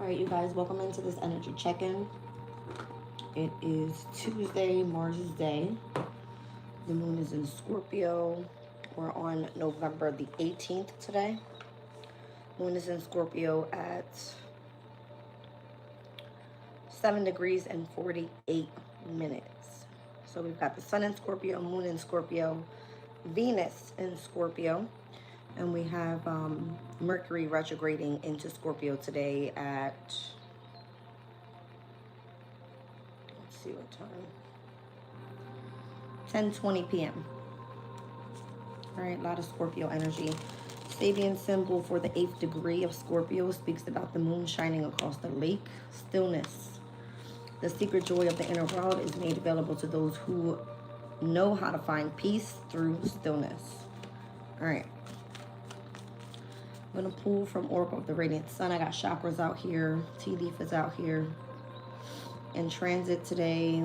right, you guys, welcome into this energy check-in. It is Tuesday, Mars's Day. The moon is in Scorpio. We're on November the 18th today. Moon is in Scorpio at 7 degrees and 48 minutes. So we've got the sun in Scorpio, moon in Scorpio, Venus in Scorpio, and we have Mercury retrograding into Scorpio today at, let's see what time, 10:20 p.m. All right, a lot of Scorpio energy. Sabian symbol for the 8th degree of Scorpio speaks about the moon shining across the lake. Stillness. The secret joy of the inner world is made available to those who know how to find peace through stillness. All right. I'm going to pull from Oracle of the Radiant Sun. I got chakras out here. Tea leaf is out here. In transit today,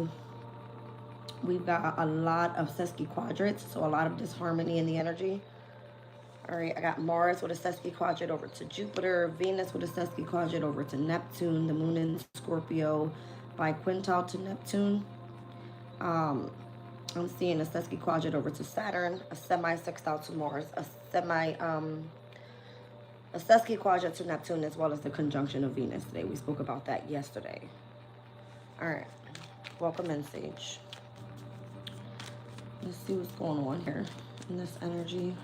we've got a lot of sesquiquadrats, so a lot of disharmony in the energy. All right, I got Mars with a sesquiquadrate over to Jupiter, Venus with a sesquiquadrate over to Neptune, the moon in Scorpio by quintile to Neptune. I'm seeing a sesquiquadrate over to Saturn, a semi-sextile to Mars, a sesquiquadrate to Neptune, as well as the conjunction of Venus today. We spoke about that yesterday. All right, welcome in, Sage. Let's see what's going on here in this energy.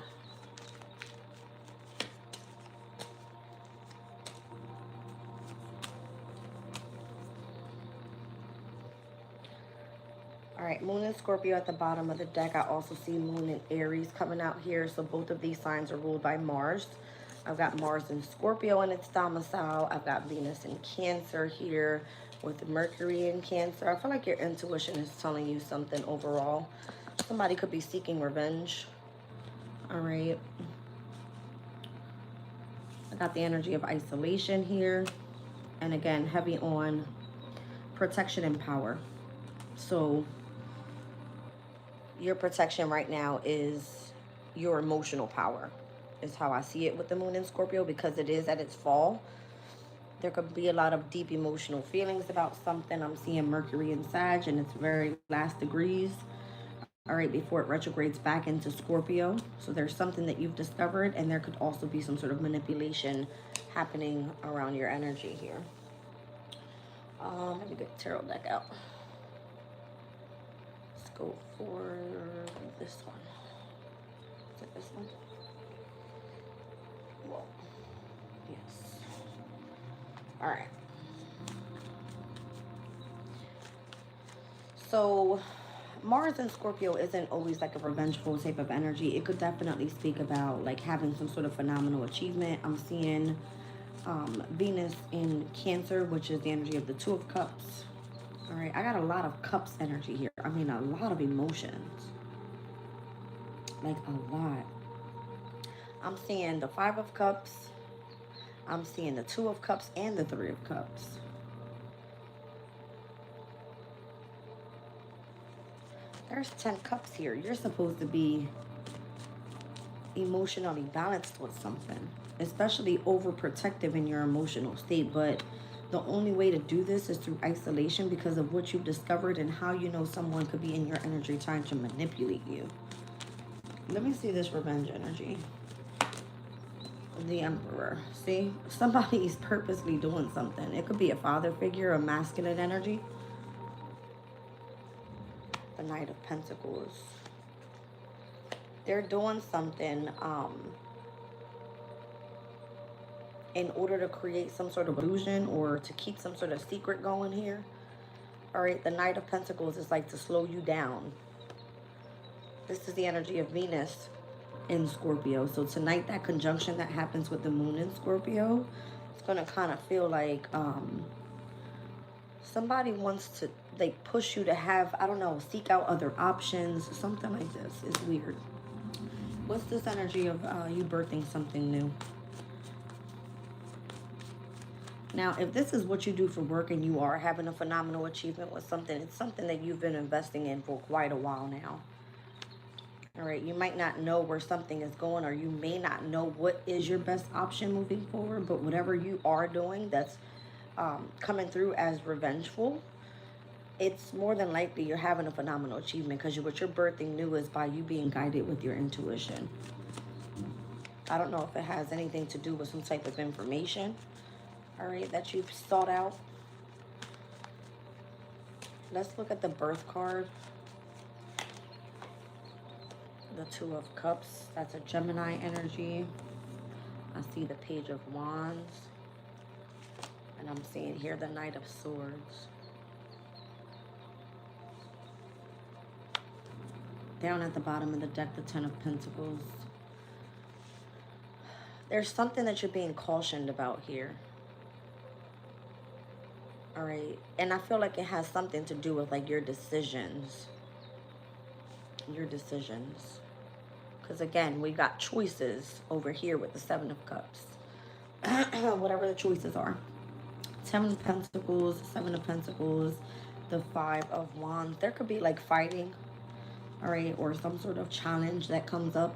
All right, moon in Scorpio at the bottom of the deck. I also see moon in Aries coming out here. So both of these signs are ruled by Mars. I've got Mars in Scorpio in its domicile. I've got Venus in Cancer here with Mercury in Cancer. I feel like your intuition is telling you something overall. Somebody could be seeking revenge. All right. I got the energy of isolation here. And again, heavy on protection and power. So your protection right now is your emotional power, is how I see it with the moon in Scorpio, because it is at its fall. There could be a lot of deep emotional feelings about something. I'm seeing Mercury in Sag in its very last degrees. All right, before it retrogrades back into Scorpio. So there's something that you've discovered, and there could also be some sort of manipulation happening around your energy here. Let me get the tarot deck out. Let's go for this one. Is it this one? Whoa. Yes. All right. So Mars in Scorpio isn't always like a revengeful type of energy. It could definitely speak about like having some sort of phenomenal achievement. I'm seeing Venus in Cancer, which is the energy of the Two of Cups. All right, I got a lot of cups energy here. I mean, a lot of emotions. Like a lot. I'm seeing the Five of Cups. I'm seeing the Two of Cups and the Three of Cups. There's 10 cups here. You're supposed to be emotionally balanced with something, especially overprotective in your emotional state. But the only way to do this is through isolation because of what you've discovered and how you know someone could be in your energy trying to manipulate you. Let me see this revenge energy. The Emperor. See, somebody's purposely doing something. It could be a father figure, a masculine energy. The Knight of Pentacles. They're doing something in order to create some sort of illusion or to keep some sort of secret going here. All right, the Knight of Pentacles is like to slow you down. This is the energy of Venus in Scorpio. So tonight, that conjunction that happens with the moon in Scorpio, it's going to kind of feel like somebody wants to like push you to have, I don't know, seek out other options, something like this. It's weird. What's this energy of you birthing something new? Now, if this is what you do for work and you are having a phenomenal achievement with something, it's something that you've been investing in for quite a while now. All right, you might not know where something is going, or you may not know what is your best option moving forward, but whatever you are doing, that's coming through as revengeful, it's more than likely you're having a phenomenal achievement, because what you're birthing new is by you being guided with your intuition. I don't know if it has anything to do with some type of information, all right, that you've sought out. Let's look at the birth card. The Two of Cups, that's a Gemini energy. I see the Page of Wands. And I'm seeing here the Knight of Swords. Down at the bottom of the deck, the Ten of Pentacles. There's something that you're being cautioned about here. All right. And I feel like it has something to do with like your decisions. Your decisions. Because again, we got choices over here with the Seven of Cups. Whatever the choices are. Ten of Pentacles, Seven of Pentacles, the Five of Wands. There could be like fighting, all right, or some sort of challenge that comes up.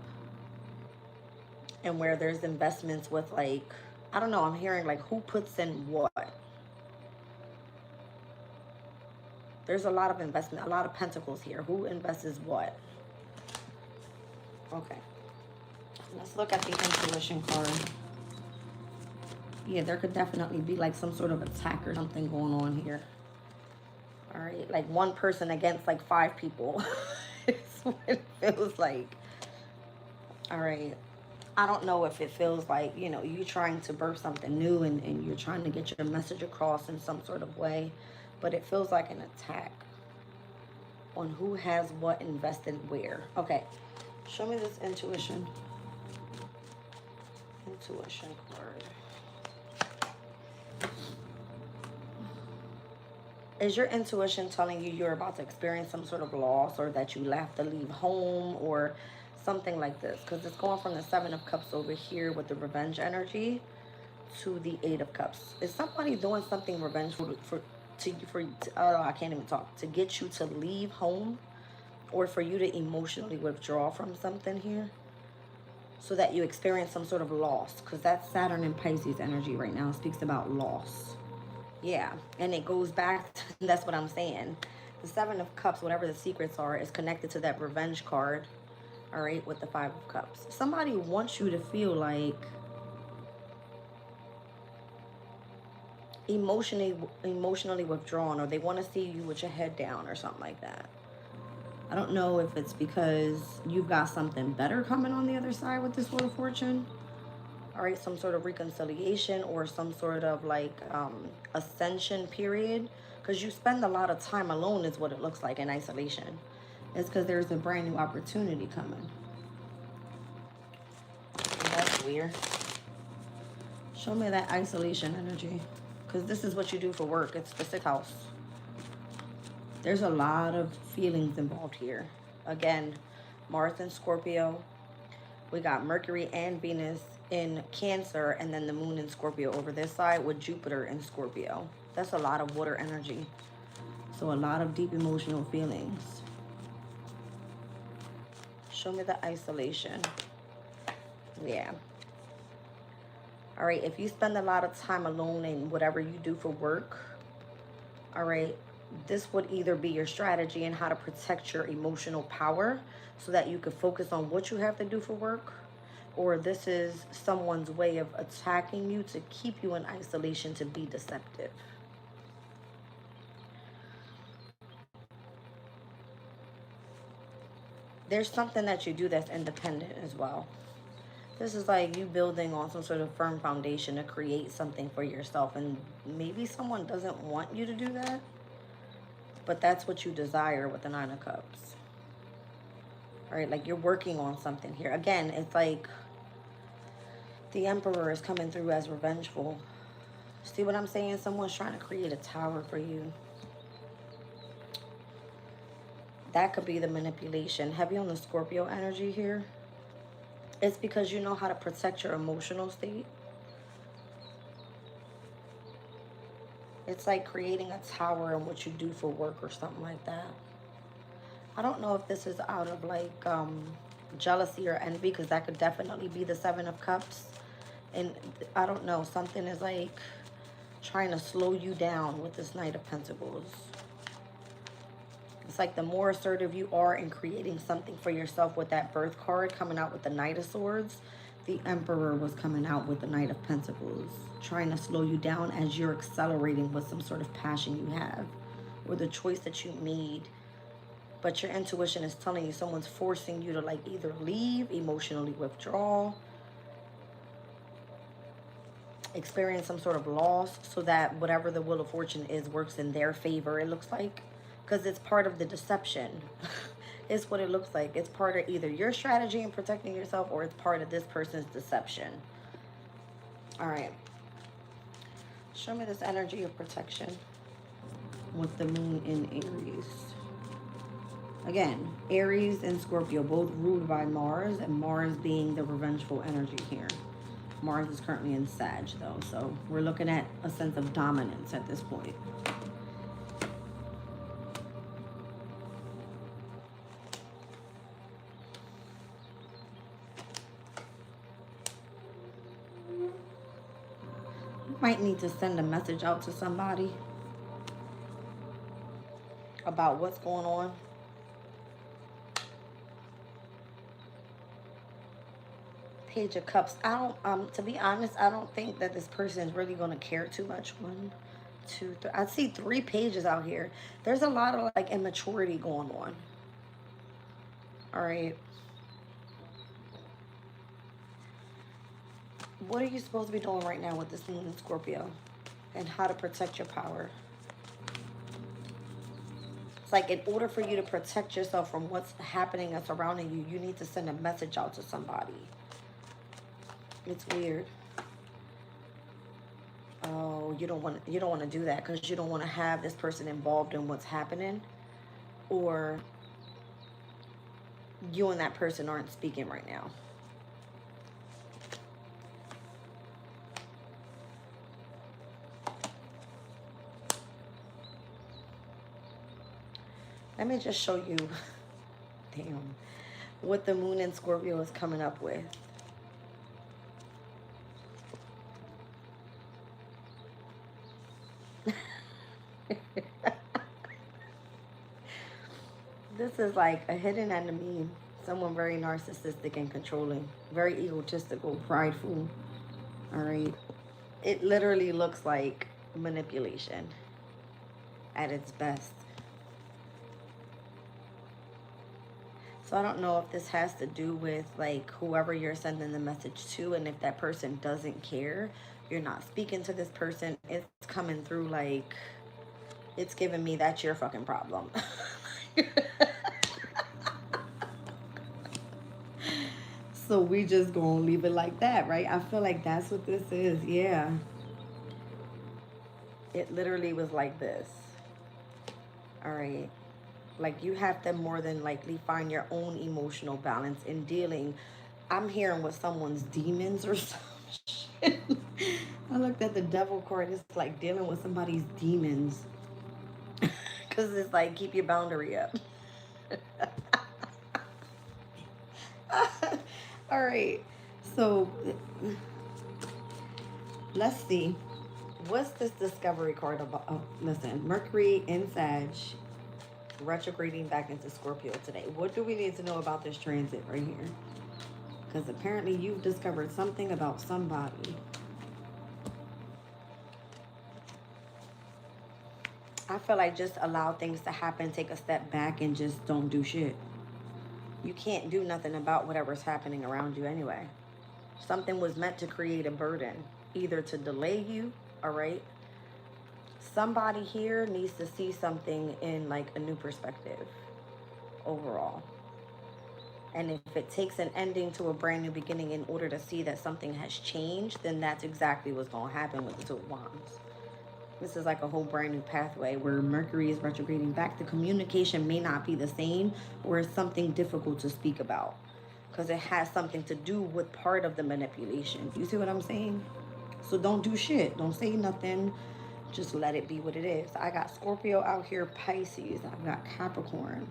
And where there's investments with like, I don't know, I'm hearing like who puts in what. There's a lot of investment, a lot of pentacles here. Who invests what? Okay. Let's look at the intuition card. Yeah, there could definitely be like some sort of attack or something going on here. All right, like one person against like 5 people. It's what it feels like. All right. I don't know if it feels like, you know, you're trying to birth something new and you're trying to get your message across in some sort of way. But it feels like an attack on who has what invested where. Okay. Show me this intuition. Intuition card. Is your intuition telling you you're about to experience some sort of loss, or that you have to leave home, or something like this? Because it's going from the Seven of Cups over here with the revenge energy to the Eight of Cups. Is somebody doing something revengeful I can't even talk, to get you to leave home, or for you to emotionally withdraw from something here so that you experience some sort of loss? Because that's Saturn and Pisces energy right now. It speaks about loss. Yeah, and it goes back to, that's what I'm saying. The Seven of Cups, whatever the secrets are, is connected to that revenge card, all right, with the Five of Cups. Somebody wants you to feel like emotionally withdrawn, or they want to see you with your head down or something like that. I don't know if it's because you've got something better coming on the other side with this Wheel of Fortune. All right, some sort of reconciliation or some sort of like ascension period. Because you spend a lot of time alone is what it looks like, in isolation. It's because there's a brand new opportunity coming. That's weird. Show me that isolation energy. Because this is what you do for work. It's the 6th house. There's a lot of feelings involved here. Again, Mars and Scorpio. We got Mercury and Venus in Cancer, and then the Moon in Scorpio over this side with Jupiter in Scorpio. That's a lot of water energy. So a lot of deep emotional feelings. Show me the isolation. Yeah. All right, if you spend a lot of time alone in whatever you do for work, all right, this would either be your strategy in how to protect your emotional power so that you can focus on what you have to do for work, or this is someone's way of attacking you to keep you in isolation, to be deceptive. There's something that you do that's independent as well. This is like you building on some sort of firm foundation to create something for yourself. And maybe someone doesn't want you to do that, but that's what you desire with the Nine of Cups. All right, like you're working on something here. Again, it's like the Emperor is coming through as revengeful. See what I'm saying? Someone's trying to create a tower for you. That could be the manipulation. Heavy on the Scorpio energy here. It's because you know how to protect your emotional state. It's like creating a tower in what you do for work or something like that. I don't know if this is out of like jealousy or envy, because that could definitely be the Seven of Cups. And I don't know, something is like trying to slow you down with this Knight of Pentacles. It's like the more assertive you are in creating something for yourself with that Birth card coming out with the Knight of Swords, the Emperor was coming out with the Knight of Pentacles, trying to slow you down as you're accelerating with some sort of passion you have or the choice that you made. But your intuition is telling you someone's forcing you to like either leave, emotionally withdraw, experience some sort of loss so that whatever the Wheel of Fortune is works in their favor, it looks like. Because it's part of the deception. It's what it looks like. It's part of either your strategy in protecting yourself or it's part of this person's deception. All right. Show me this energy of protection with the moon in Aries. Again, Aries and Scorpio, both ruled by Mars, and Mars being the revengeful energy here. Mars is currently in Sag, though, so we're looking at a sense of dominance at this point. Might need to send a message out to somebody about what's going on. Page of Cups. I don't, to be honest, I don't think that this person is really going to care too much. 1, 2, 3. I see 3 pages out here. There's a lot of like immaturity going on. All right. What are you supposed to be doing right now with this moon in Scorpio? And how to protect your power? It's like in order for you to protect yourself from what's happening and surrounding you, you need to send a message out to somebody. It's weird. Oh, you don't want to do that because you don't want to have this person involved in what's happening, or you and that person aren't speaking right now. Let me just show you, damn, what the moon in Scorpio is coming up with. This is like a hidden enemy, someone very narcissistic and controlling, very egotistical, prideful. All right. It literally looks like manipulation at its best. So I don't know if this has to do with like whoever you're sending the message to, and if that person doesn't care, you're not speaking to this person. It's coming through like it's giving me that's your fucking problem. So we just gonna leave it like that, right? I feel like that's what this is. Yeah. It literally was like this. All right. Like you have to more than likely find your own emotional balance in dealing. I'm hearing with someone's demons or some shit. I looked at the devil card. It's like dealing with somebody's demons. Because it's like, keep your boundary up. All right. So let's see. What's this discovery card about? Oh, listen, Mercury in Sag, retrograding back into Scorpio today. What do we need to know about this transit right here? Because apparently you've discovered something about somebody. I feel like just allow things to happen, take a step back, and just don't do shit. You can't do nothing about whatever's happening around you anyway. Something was meant to create a burden, either to delay you, all right? Somebody here needs to see something in like a new perspective overall. And if it takes an ending to a brand new beginning in order to see that something has changed, then that's exactly what's going to happen with the Two of Wands. This is like a whole brand new pathway where Mercury is retrograding back. The communication may not be the same, or it's something difficult to speak about because it has something to do with part of the manipulation. You see what I'm saying? So don't do shit. Don't say nothing. Just let it be what it is. I got Scorpio out here, Pisces. I've got Capricorn,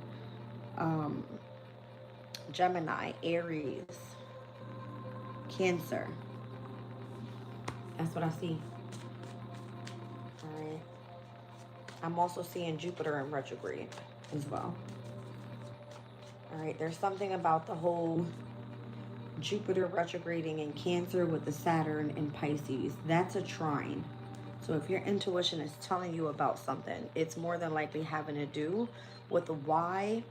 Gemini, Aries, Cancer. That's what I see. I'm also seeing Jupiter in retrograde as well. All right, there's something about the whole Jupiter retrograding in Cancer with the Saturn in Pisces. That's a trine. So if your intuition is telling you about something, it's more than likely having to do with the why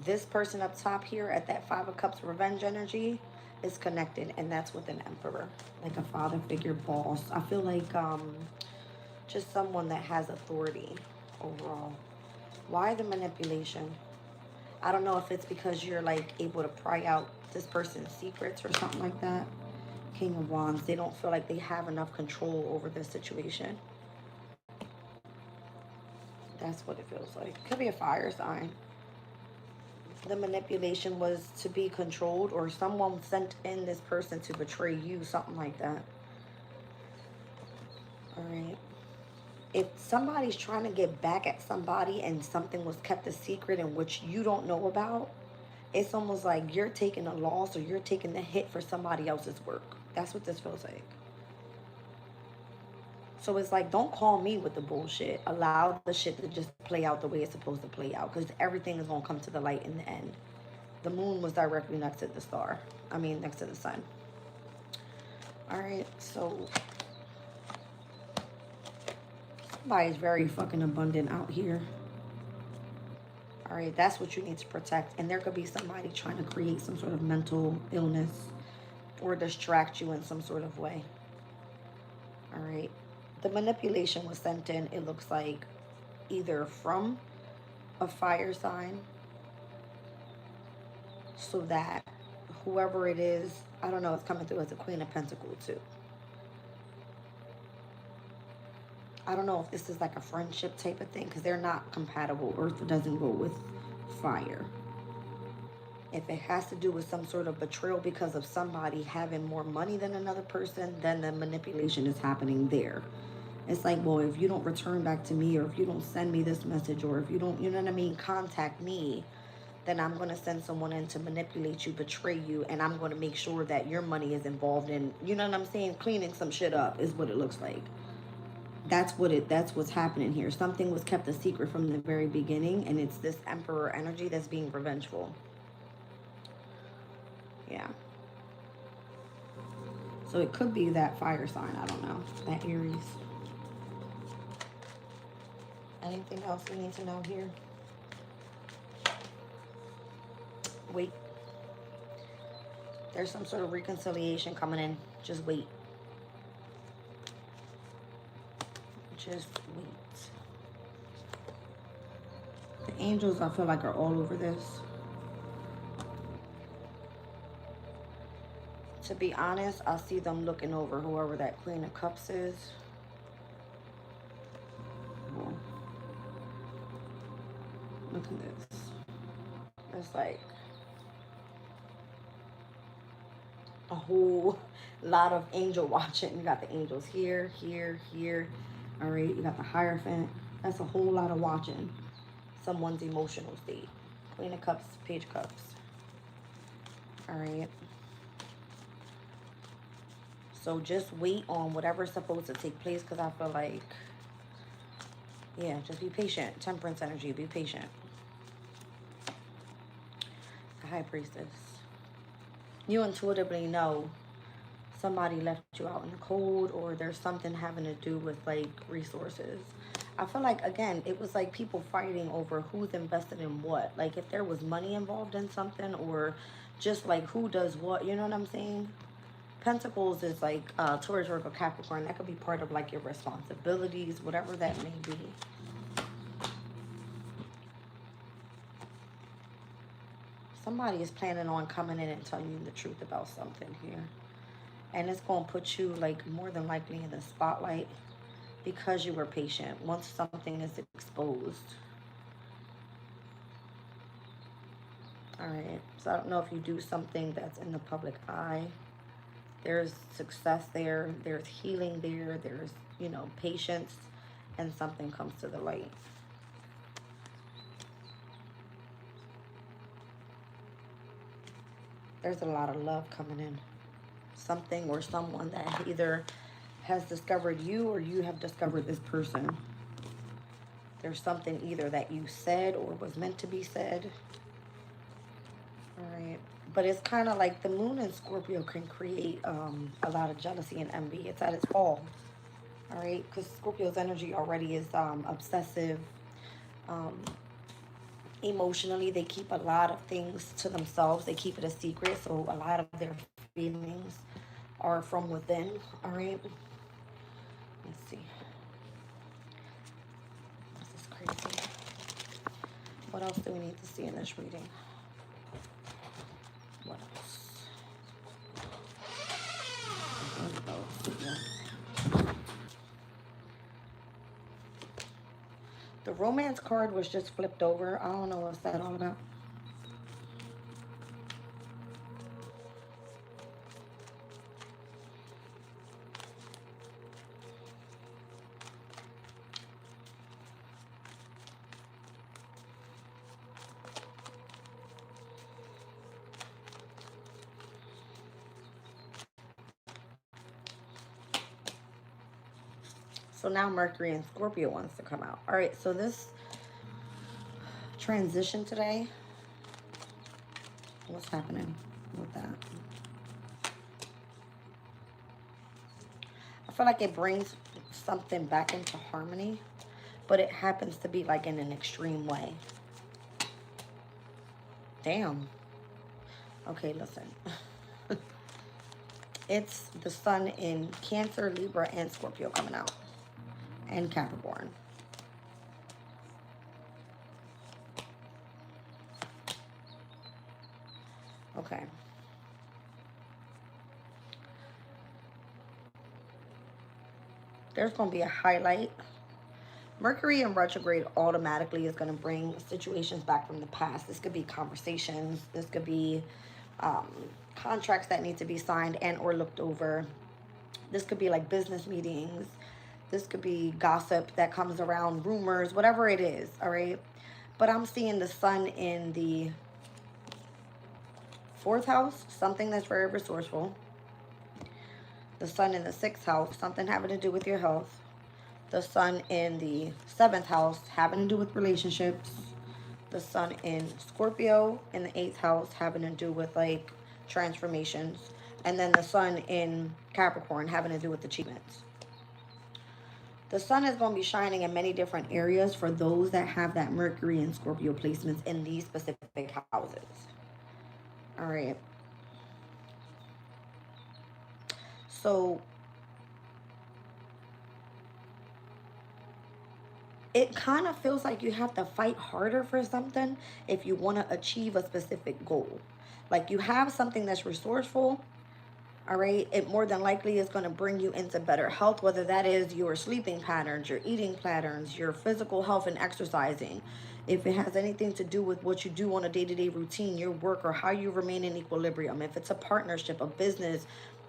this person up top here at that Five of Cups revenge energy is connected, and that's with an Emperor, like a father figure, boss. I feel like just someone that has authority overall. Why the manipulation? I don't know if it's because you're like able to pry out this person's secrets or something like that. King of Wands, they don't feel like they have enough control over this situation. That's what it feels like. Could be a fire sign. The manipulation was to be controlled, or someone sent in this person to betray you, something like that. All right. If somebody's trying to get back at somebody and something was kept a secret in which you don't know about, it's almost like you're taking a loss or you're taking the hit for somebody else's work. That's what this feels like. So it's like, don't call me with the bullshit. Allow the shit to just play out the way it's supposed to play out, because everything is going to come to the light in the end. The moon was directly next to the star. Next to the sun. All right, so somebody's very fucking abundant out here. All right, that's what you need to protect. And there could be somebody trying to create some sort of mental illness or distract you in some sort of way. All right. The manipulation was sent in, it looks like, either from a fire sign, so that whoever it is, I don't know, it's coming through as a Queen of Pentacles too. I don't know if this is like a friendship type of thing, because they're not compatible. Earth doesn't go with fire. If it has to do with some sort of betrayal because of somebody having more money than another person, then the manipulation is happening there. It's like, well, if you don't return back to me, or if you don't send me this message, or if you don't, you know what I mean, contact me, then I'm going to send someone in to manipulate you, betray you, and I'm going to make sure that your money is involved in, you know what I'm saying, cleaning some shit up is what it looks like. That's what's happening here. Something was kept a secret from the very beginning, and it's this Emperor energy that's being revengeful. Yeah. So it could be that fire sign, I don't know, that Aries. Anything else we need to know here? Wait. There's some sort of reconciliation coming in. Just wait. Just wait. The angels, I feel like, are all over this. To be honest, I see them looking over whoever that Queen of Cups is. Oh. Look at this. It's like a whole lot of angel watching. You got the angels here, here, here. All right, you got the Hierophant. That's a whole lot of watching someone's emotional state. Queen of Cups, Page of Cups. All right. So just wait on whatever's supposed to take place, because I feel like, yeah, just be patient. Temperance energy, be patient. The High Priestess. You intuitively know somebody left you out in the cold, or there's something having to do with like resources. I feel like, again, it was like people fighting over who's invested in what. Like if there was money involved in something, or just like who does what, you know what I'm saying? Pentacles is like Taurus, Virgo, Capricorn. That could be part of like your responsibilities, whatever that may be. Somebody is planning on coming in and telling you the truth about something here. And it's going to put you, like, more than likely in the spotlight because you were patient once something is exposed. All right. So I don't know if you do something that's in the public eye. There's success there. There's healing there. There's, you know, patience. And something comes to the light. There's a lot of love coming in. Something or someone that either has discovered you or you have discovered this person. There's something either that you said or was meant to be said. All right. But it's kind of like the moon in Scorpio can create a lot of jealousy and envy. It's at its fall. All right. Because Scorpio's energy already is obsessive. Um, Emotionally, they keep a lot of things to themselves. They keep it a secret. So a lot of their feelings are from within. All right. Let's see. This is crazy. What else do we need to see in this reading? What else? The romance card was just flipped over. I don't know what's that all about. So now Mercury and Scorpio wants to come out. All right, so this transition today, what's happening with that? I feel like it brings something back into harmony, but it happens to be like in an extreme way. Damn. Okay, listen. It's the sun in Cancer, Libra, and Scorpio coming out. And Capricorn. Okay. There's going to be a highlight. Mercury in retrograde automatically is going to bring situations back from the past. This could be conversations. This could be contracts that need to be signed and or looked over. This could be like business meetings. This could be gossip that comes around, rumors, whatever it is, all right? But I'm seeing the sun in the 4th house, something that's very resourceful. The sun in the 6th house, something having to do with your health. The sun in the 7th house, having to do with relationships. The sun in Scorpio in the 8th house, having to do with like transformations. And then the sun in Capricorn, having to do with achievements. The sun is going to be shining in many different areas for those that have that Mercury and Scorpio placements in these specific houses. All right. So it kind of feels like you have to fight harder for something if you want to achieve a specific goal. Like you have something that's resourceful. All right, it more than likely is going to bring you into better health, whether that is your sleeping patterns, your eating patterns, your physical health and exercising. If it has anything to do with what you do on a day-to-day routine, your work, or how you remain in equilibrium. If it's a partnership, a business,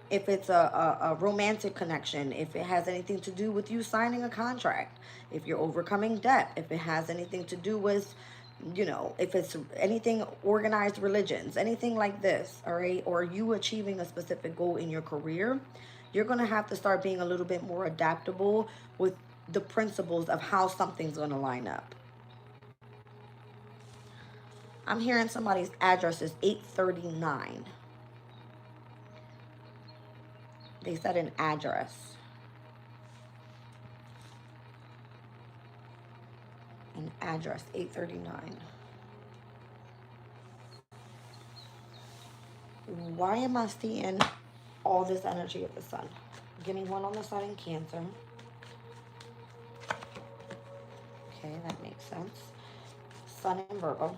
if it's a romantic connection, if it has anything to do with you signing a contract, if you're overcoming debt, if it has anything to do with, you know, if it's anything organized religions, anything like this, all right, or you achieving a specific goal in your career, you're going to have to start being a little bit more adaptable with the principles of how something's going to line up. I'm hearing somebody's address is 839. They said an address. An address, 839. Why am I seeing all this energy of the sun? Give me one on the sun in Cancer. Okay, that makes sense. Sun in Virgo.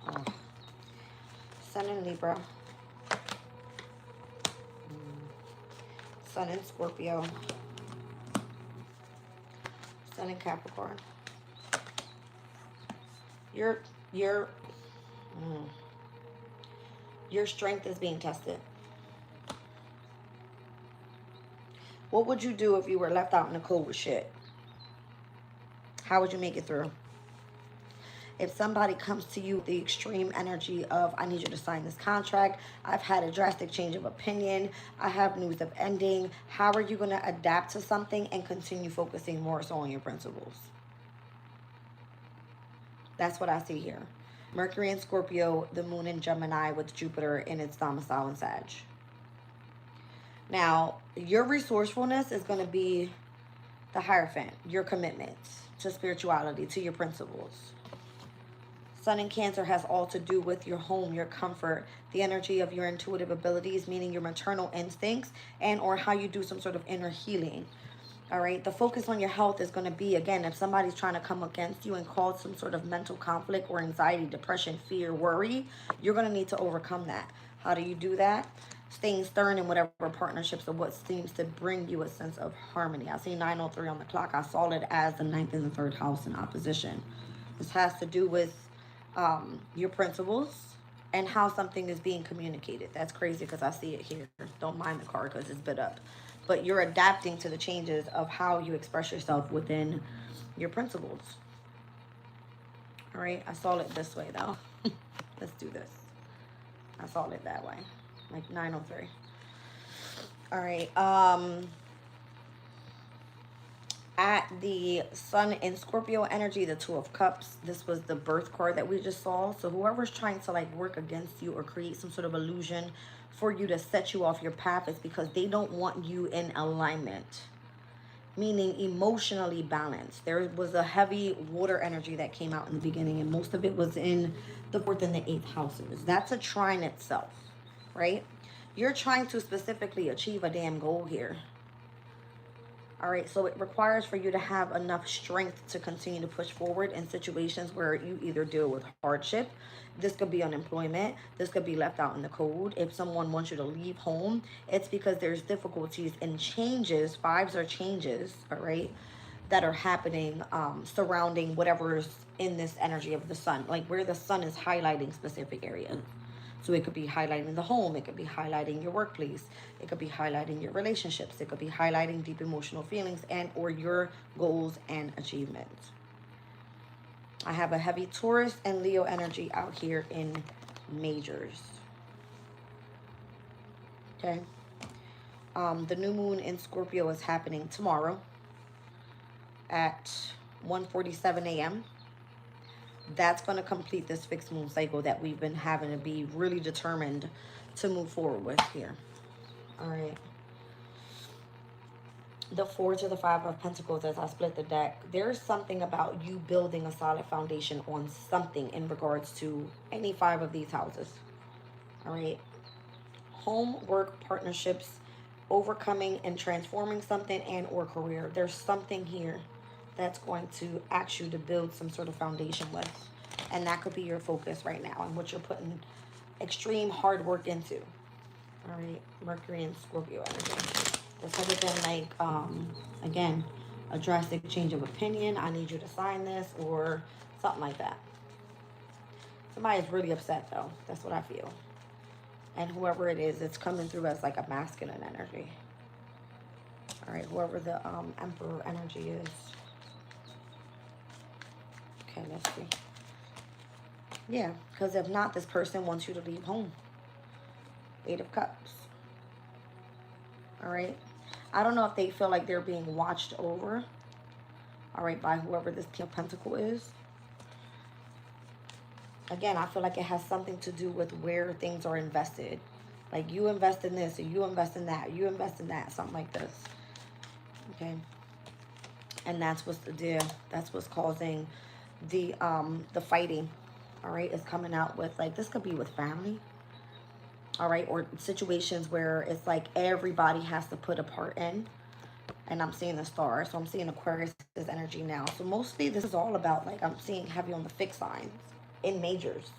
Oh. Sun in Libra. Sun in Scorpio. Sun in Capricorn. Your strength is being tested. What would you do if you were left out in the cold with shit? How would you make it through? If somebody comes to you with the extreme energy of, I need you to sign this contract, I've had a drastic change of opinion, I have news of ending, how are you going to adapt to something and continue focusing more so on your principles? That's what I see here. Mercury in Scorpio, the moon in Gemini with Jupiter in its domicile in Sag. Now, your resourcefulness is going to be the Hierophant, your commitments to spirituality, to your principles. Sun in Cancer has all to do with your home, your comfort, the energy of your intuitive abilities, meaning your maternal instincts, and or how you do some sort of inner healing. All right, the focus on your health is going to be, again, if somebody's trying to come against you and cause some sort of mental conflict or anxiety, depression, fear, worry, you're going to need to overcome that. How do you do that? Staying stern in whatever partnerships or what seems to bring you a sense of harmony. I see 903 on the clock. I saw it as the 9th and the 3rd house in opposition. This has to do with your principles and how something is being communicated. That's crazy because I see it here. Don't mind the card because it's bit up. But you're adapting to the changes of how you express yourself within your principles. All right, I saw it this way though. Let's do this. I saw it that way, like 903. All right, at the Sun in Scorpio energy, the 2 of Cups, this was the birth card that we just saw. So whoever's trying to like work against you or create some sort of illusion for you to set you off your path is because they don't want you in alignment, meaning emotionally balanced. There was a heavy water energy that came out in the beginning, and most of it was in the 4th and the 8th houses. That's a trine itself, right? You're trying to specifically achieve a damn goal here. All right, so it requires for you to have enough strength to continue to push forward in situations where you either deal with hardship. This could be unemployment. This could be left out in the cold. If someone wants you to leave home, it's because there's difficulties and changes. 5s are changes, all right, that are happening surrounding whatever's in this energy of the sun, like where the sun is highlighting specific areas. So it could be highlighting the home. It could be highlighting your workplace. It could be highlighting your relationships. It could be highlighting deep emotional feelings and or your goals and achievements. I have a heavy Taurus and Leo energy out here in majors. Okay. The new moon in Scorpio is happening tomorrow at 1:47 a.m. That's going to complete this fixed moon cycle that we've been having to be really determined to move forward with here. All right. The 4 to the 5 of Pentacles as I split the deck. There's something about you building a solid foundation on something in regards to any 5 of these houses. All right. Home, work, partnerships, overcoming and transforming something and or career. There's something here that's going to ask you to build some sort of foundation with. And that could be your focus right now and what you're putting extreme hard work into. All right, Mercury and Scorpio energy. This could have been like, again, a drastic change of opinion. I need you to sign this or something like that. Somebody's really upset though. That's what I feel. And whoever it is, it's coming through as like a masculine energy. All right, whoever the Emperor energy is. Okay, let's see. Yeah, because if not, this person wants you to leave home. 8 of Cups. All right. I don't know if they feel like they're being watched over. All right, by whoever this King of Pentacles is. Again, I feel like it has something to do with where things are invested. Like you invest in this, or you invest in that, you invest in that, something like this. Okay. And that's what's the deal. That's what's causing the fighting. All right, is coming out with like, this could be with family. All right, or situations where it's like everybody has to put a part in. And I'm seeing the star, so I'm seeing Aquarius' energy now. So mostly this is all about, like, I'm seeing heavy on the fixed signs in majors.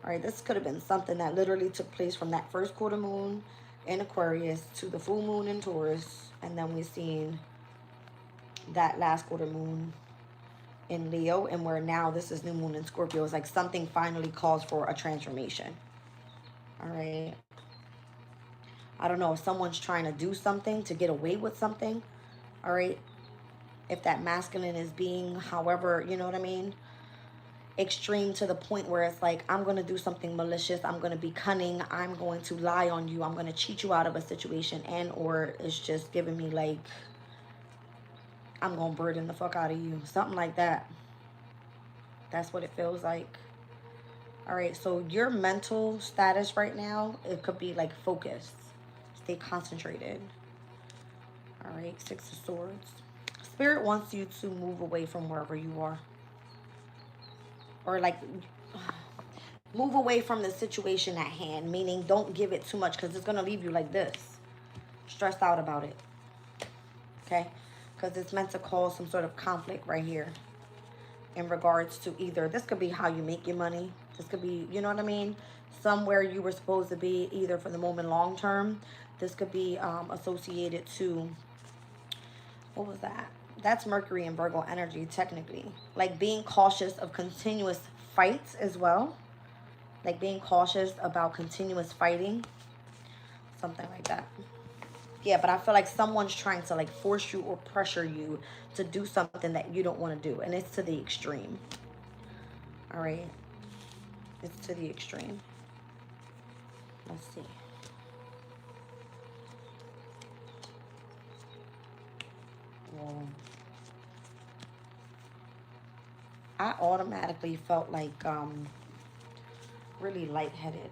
All right, this could have been something that literally took place from that first quarter moon in Aquarius to the full moon in Taurus. And then we've seen that last quarter moon in Leo, and where now this is new moon in Scorpio. It's like something finally calls for a transformation. All right. I don't know if someone's trying to do something to get away with something. All right. If that masculine is being, however, you know what I mean? extreme to the point where it's like, I'm going to do something malicious, I'm going to be cunning, I'm going to lie on you, I'm going to cheat you out of a situation, and or it's just giving me like, I'm going to burden the fuck out of you, something like that. That's what it feels like. All right, so your mental status right now, it could be like focus, stay concentrated. All right, Six of Swords. Spirit wants you to move away from wherever you are, or like move away from the situation at hand, meaning don't give it too much, because it's going to leave you like this, stressed out about it. Okay, because it's meant to cause some sort of conflict right here in regards to either, this could be how you make your money, this could be, you know what I mean, somewhere you were supposed to be, either for the moment long term. This could be associated to, what was that? That's Mercury and Virgo energy, technically. Like being cautious of continuous fights as well. Like being cautious about continuous fighting. Something like that. Yeah, but I feel like someone's trying to like force you or pressure you to do something that you don't want to do. And it's to the extreme. All right. It's to the extreme. Let's see. Whoa. I automatically felt like really lightheaded.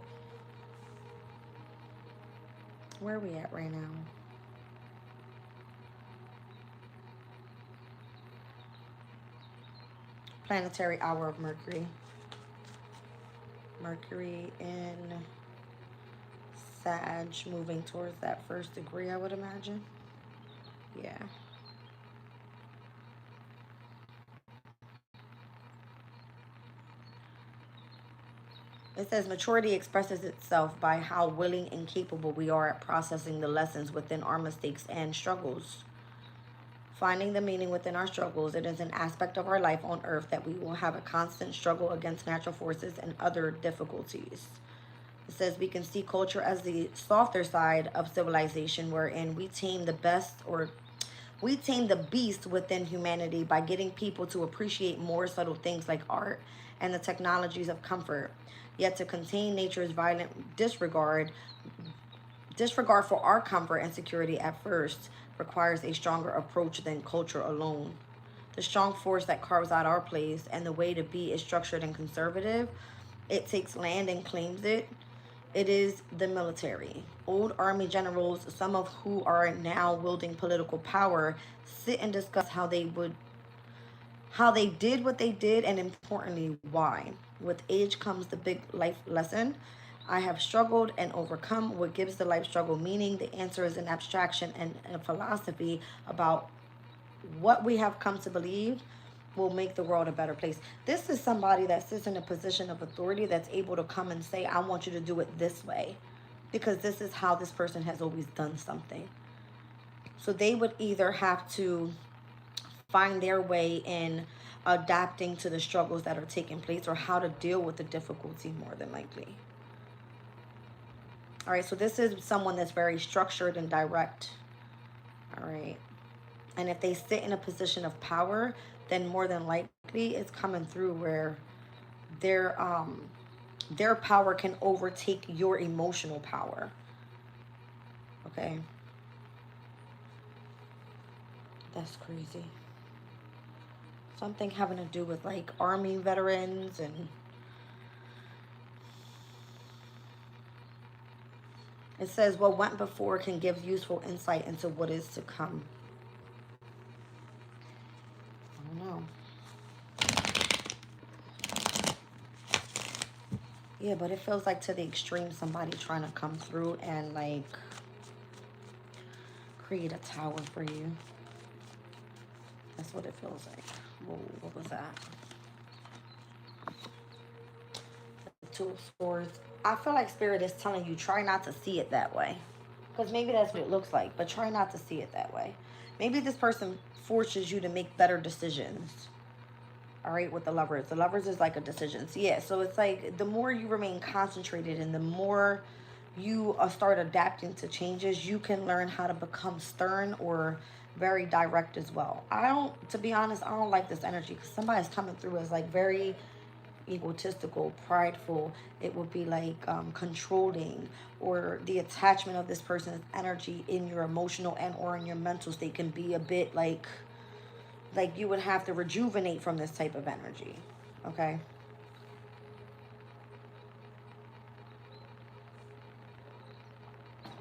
Where are we at right now? Planetary hour of Mercury. Mercury in Sag, moving towards that first degree, I would imagine. Yeah. It says maturity expresses itself by how willing and capable we are at processing the lessons within our mistakes and struggles. Finding the meaning within our struggles, it is an aspect of our life on earth that we will have a constant struggle against natural forces and other difficulties. It says we can see culture as the softer side of civilization, wherein we tame the beast within humanity by getting people to appreciate more subtle things like art and the technologies of comfort. Yet to contain nature's violent disregard for our comfort and security at first requires a stronger approach than culture alone. The strong force that carves out our place and the way to be is structured and conservative. It takes land and claims it. It is the military. Old army generals, some of who are now wielding political power, sit and discuss how they did what they did, and importantly, why. With age comes the big life lesson. I have struggled and overcome. What gives the life struggle meaning? The answer is an abstraction and a philosophy about what we have come to believe will make the world a better place. This is somebody that sits in a position of authority that's able to come and say, I want you to do it this way, because this is how this person has always done something. So they would either have to find their way in adapting to the struggles that are taking place, or how to deal with the difficulty, more than likely. All right, so this is someone that's very structured and direct. All right. And if they sit in a position of power, then more than likely it's coming through where their power can overtake your emotional power. Okay. That's crazy. Something having to do with like army veterans and it says what went before can give useful insight into what is to come. I don't know. Yeah, but it feels like to the extreme somebody trying to come through and like create a tower for you. That's what it feels like. Whoa, what was that? The Two of Swords. I feel like Spirit is telling you, try not to see it that way. Because maybe that's what it looks like, but try not to see it that way. Maybe this person forces you to make better decisions. All right, with the Lovers. The Lovers is like a decision. So yeah, so it's like the more you remain concentrated and the more you start adapting to changes, you can learn how to become stern or very direct as well. To be honest, I don't like this energy because somebody's coming through as like very egotistical, prideful. It would be like controlling, or the attachment of this person's energy in your emotional and or in your mental state can be a bit like you would have to rejuvenate from this type of energy. Okay.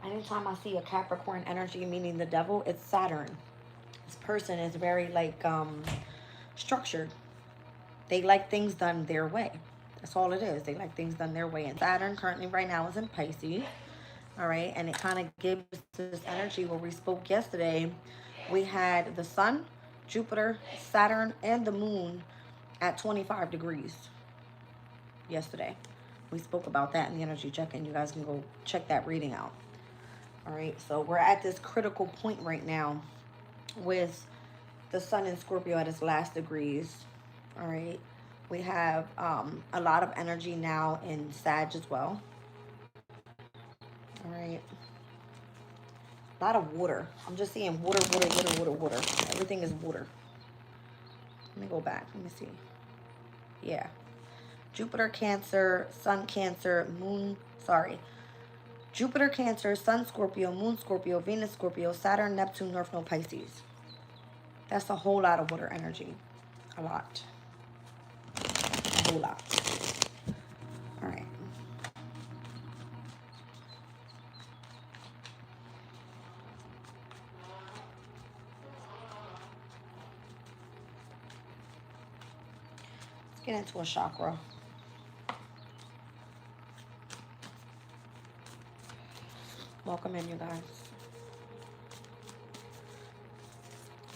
Anytime I see a Capricorn energy, meaning the devil, it's Saturn. This person is very like structured. They like things done their way. That's all it is. They like things done their way. And Saturn currently right now is in Pisces. All right. And it kind of gives this energy where we spoke yesterday. We had the sun, Jupiter, Saturn, and the moon at 25 degrees yesterday. We spoke about that in the energy check-in. You guys can go check that reading out. All right. So we're at this critical point right now with the sun in Scorpio at its last degrees. All right. We have a lot of energy now in Sag as well. All right. A lot of water. I'm just seeing water. Everything is water. Let me go back. Let me see. Yeah. Jupiter, Cancer, Sun, Cancer, Moon. Sorry. Jupiter, Cancer, Sun, Scorpio, Moon, Scorpio, Venus, Scorpio, Saturn, Neptune, North Node, Pisces. That's a whole lot of water energy. A lot. A whole lot. All right. Let's get into a chakra. Welcome in, you guys.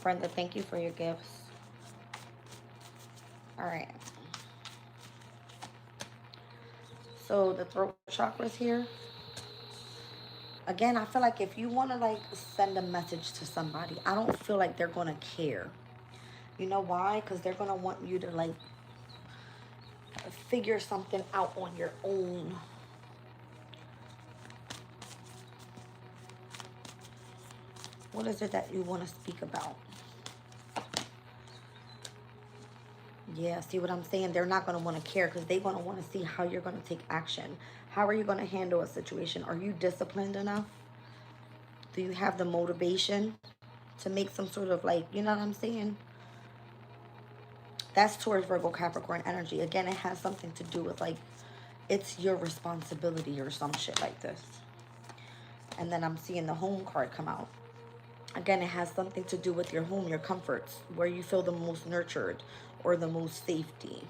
Brenda, thank you for your gifts. All right. So the throat chakra's here. Again, I feel like if you want to like send a message to somebody, I don't feel like they're going to care. You know why? Because they're going to want you to like figure something out on your own. What is it that you want to speak about? Yeah, see what I'm saying? They're not going to want to care because they're going to want to see how you're going to take action. How are you going to handle a situation? Are you disciplined enough? Do you have the motivation to make some sort of like, you know what I'm saying? That's towards Virgo Capricorn energy. Again, it has something to do with like, it's your responsibility or some shit like this. And then I'm seeing the home card come out. Again, it has something to do with your home, your comforts, where you feel the most nurtured or the most safety.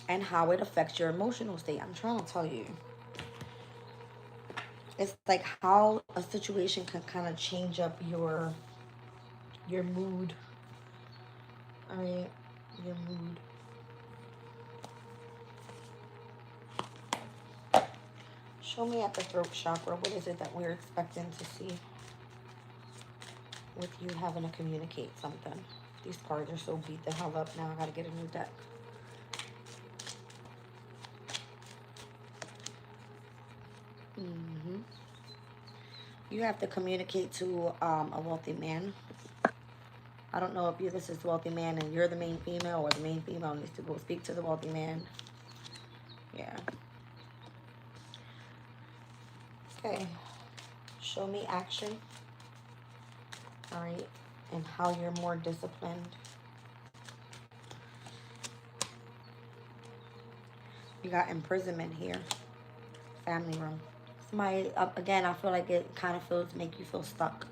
And how it affects your emotional state. I'm trying to tell you. It's like how a situation can kind of change up your mood. All right, your mood. Show me at the throat chakra, what is it that we're expecting to see with you having to communicate something? These cards are so beat the hell up now. I gotta get a new deck. You have to communicate to a wealthy man. I don't know if this is the wealthy man and you're the main female, or the main female needs to go speak to the wealthy man. Yeah. Okay. Show me action. All right. And how you're more disciplined. You got imprisonment here. Family room. Somebody, again, I feel like it kind of make you feel stuck.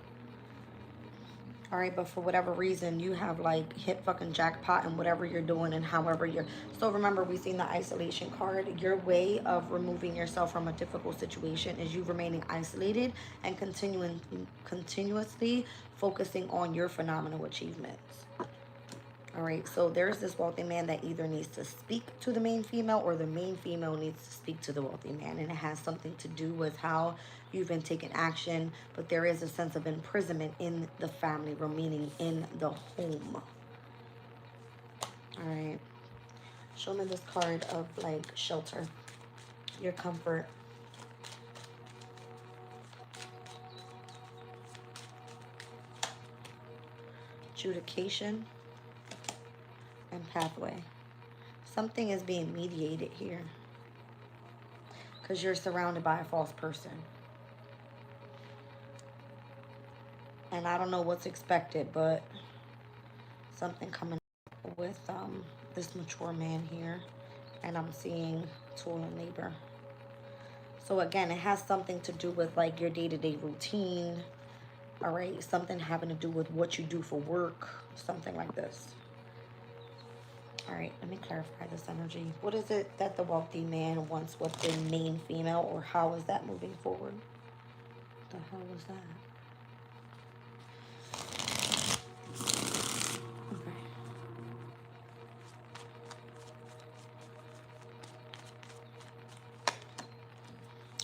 All right, but for whatever reason, you have like hit fucking jackpot in whatever you're doing and however you're. So remember, we've seen the isolation card. Your way of removing yourself from a difficult situation is you remaining isolated and continuously focusing on your phenomenal achievements. All right, so there's this wealthy man that either needs to speak to the main female or the main female needs to speak to the wealthy man. And it has something to do with how you've been taking action, but there is a sense of imprisonment in the family room, meaning in the home. All right. Show me this card of like shelter, your comfort. adjudication, and pathway. Something is being mediated here because you're surrounded by a false person. And I don't know what's expected, but something coming with this mature man here. And I'm seeing tool and labor. So again, it has something to do with like your day-to-day routine. All right, something having to do with what you do for work, something like this. All right, let me clarify this energy. What is it that the wealthy man wants with the main female, or how is that moving forward? What the hell was that? Okay.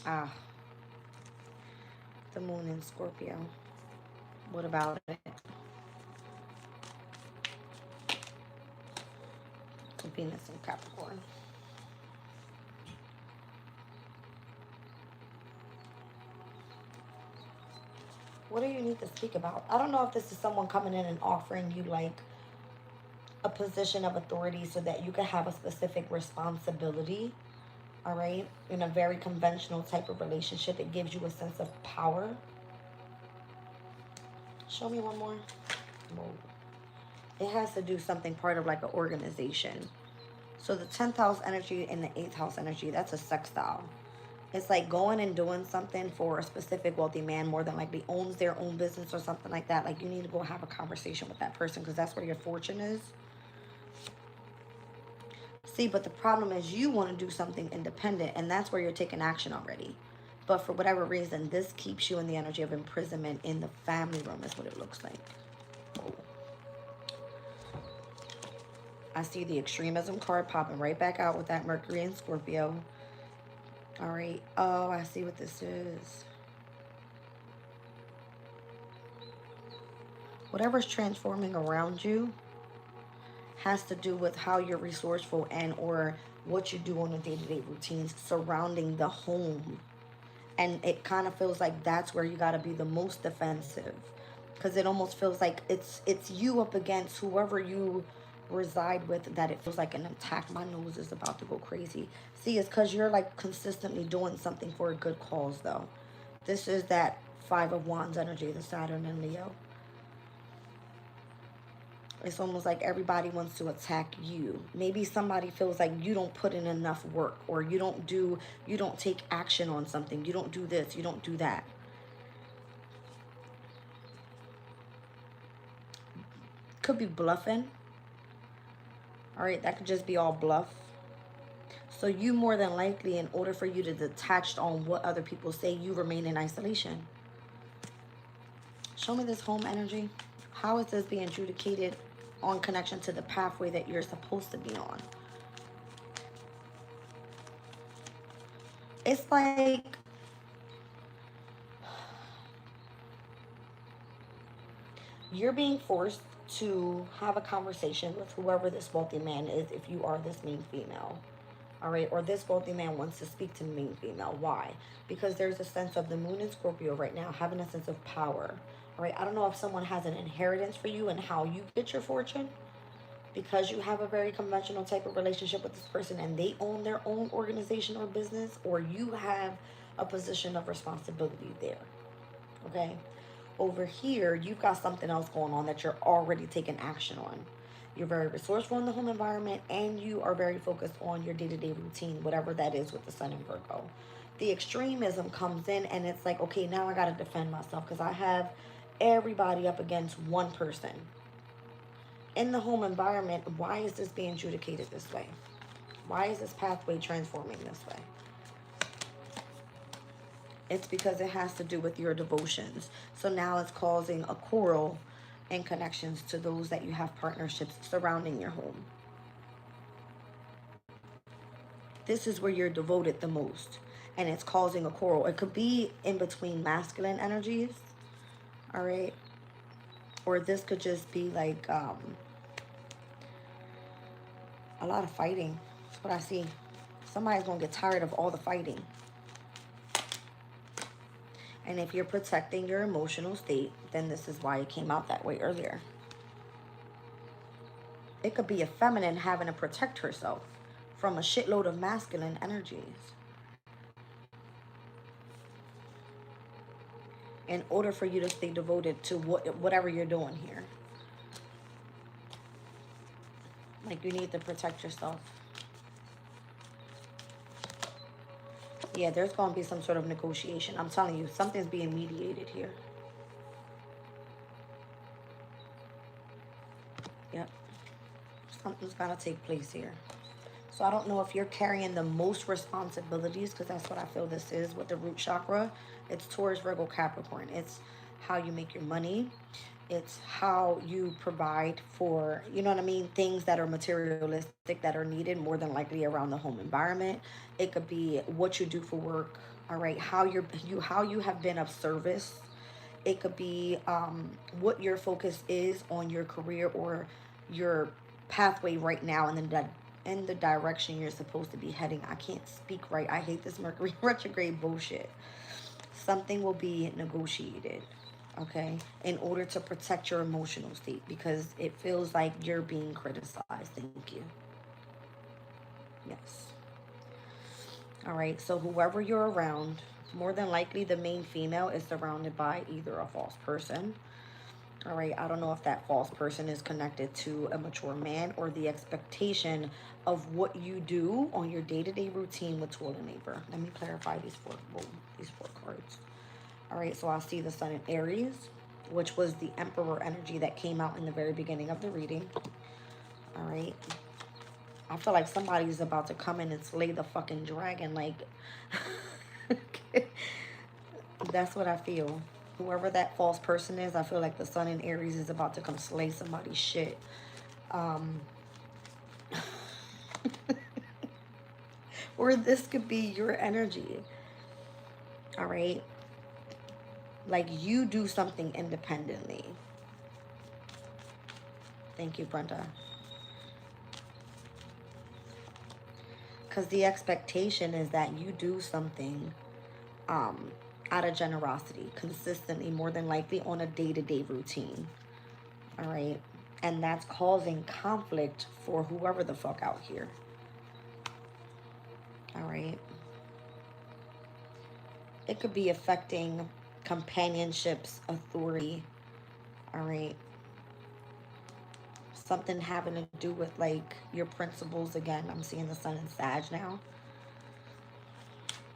Ah, the moon in Scorpio. What about it? Venus in Capricorn. What do you need to speak about? I don't know if this is someone coming in and offering you like a position of authority so that you can have a specific responsibility. All right, in a very conventional type of relationship, it gives you a sense of power. Show me one more. It has to do something part of like an organization. So the 10th house energy and the 8th house energy, that's a sextile. It's like going and doing something for a specific wealthy man, more than likely owns their own business or something like that. Like you need to go have a conversation with that person because that's where your fortune is. See, but the problem is you want to do something independent, and that's where you're taking action already. But for whatever reason, this keeps you in the energy of imprisonment in the family room is what it looks like. Oh. I see the extremism card popping right back out with that Mercury in Scorpio. All right. Oh, I see what this is. Whatever's transforming around you has to do with how you're resourceful and or what you do on a day-to-day routines surrounding the home. And it kind of feels like that's where you got to be the most defensive, because it almost feels like it's you up against whoever you reside with, that it feels like an attack. My nose is about to go crazy. See, it's because you're like consistently doing something for a good cause though. This is that 5 of Wands energy, the Saturn and Leo. It's almost like everybody wants to attack you. Maybe somebody feels like you don't put in enough work, or you don't take action on something. You don't do this, you don't do that. Could be bluffing. All right, that could just be all bluff. So you more than likely, in order for you to detach on what other people say, you remain in isolation. Show me this home energy. How is this being adjudicated on connection to the pathway that you're supposed to be on? It's like you're being forced to have a conversation with whoever this wealthy man is, if you are this main female. All right, or this wealthy man wants to speak to the main female. Why? Because there's a sense of the moon in Scorpio right now, having a sense of power. All right, I don't know if someone has an inheritance for you and how you get your fortune, because you have a very conventional type of relationship with this person and they own their own organization or business, or you have a position of responsibility there. Okay, over here you've got something else going on that you're already taking action on. You're very resourceful in the home environment, and you are very focused on your day-to-day routine, whatever that is with the Sun in Virgo. The extremism comes in and it's like, okay, now I got to defend myself because I have everybody up against one person. In the home environment, why is this being adjudicated this way? Why is this pathway transforming this way? It's because it has to do with your devotions. So now it's causing a quarrel and connections to those that you have partnerships surrounding your home. This is where you're devoted the most, and it's causing a quarrel. It could be in between masculine energies, all right? Or this could just be like a lot of fighting. That's what I see. Somebody's going to get tired of all the fighting. And if you're protecting your emotional state, then this is why it came out that way earlier. It could be a feminine having to protect herself from a shitload of masculine energies in order for you to stay devoted to whatever you're doing here. Like, you need to protect yourself. Yeah, there's going to be some sort of negotiation. I'm telling you, something's being mediated here. Yep. Something's got to take place here. So I don't know if you're carrying the most responsibilities, because that's what I feel this is with the root chakra. It's Taurus, Virgo, Capricorn. It's how you make your money. It's how you provide for, you know what I mean, things that are materialistic that are needed more than likely around the home environment. It could be what you do for work, all right, how you have been of service. It could be what your focus is on your career or your pathway right now, and then in the direction you're supposed to be heading. I can't speak right. I hate this Mercury retrograde bullshit. Something will be negotiated, okay, in order to protect your emotional state, because it feels like you're being criticized. Thank you. Yes. All right, so whoever you're around, more than likely the main female is surrounded by either a false person. All right, I don't know if that false person is connected to a mature man or the expectation of what you do on your day-to-day routine with toilet paper. Let me clarify these four cards. All right, so I see the Sun in Aries, which was the Emperor energy that came out in the very beginning of the reading. All right. I feel like somebody's about to come in and slay the fucking dragon. Like, that's what I feel. Whoever that false person is, I feel like the Sun in Aries is about to come slay somebody's shit. Or this could be your energy. All right. Like, you do something independently. Thank you, Brenda. Because the expectation is that you do something out of generosity, consistently, more than likely on a day-to-day routine. All right. And that's causing conflict for whoever the fuck out here. All right. It could be affecting companionships, authority. All right. Something having to do with, like, your principles. Again, I'm seeing the Sun in Sag now.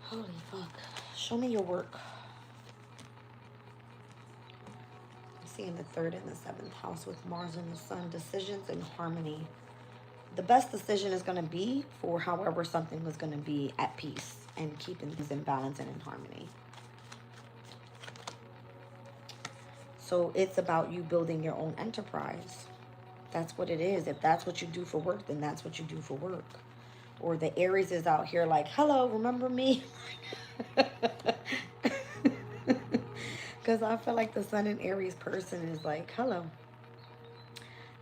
Holy fuck. Show me your work. I'm seeing the 3rd and the 7th house with Mars and the Sun. Decisions and harmony. The best decision is going to be for however something was going to be at peace and keeping things in balance and in harmony. So it's about you building your own enterprise. That's what it is. If that's what you do for work, then that's what you do for work. Or the Aries is out here like, hello, remember me? Because I feel like the Sun in Aries person is like, hello.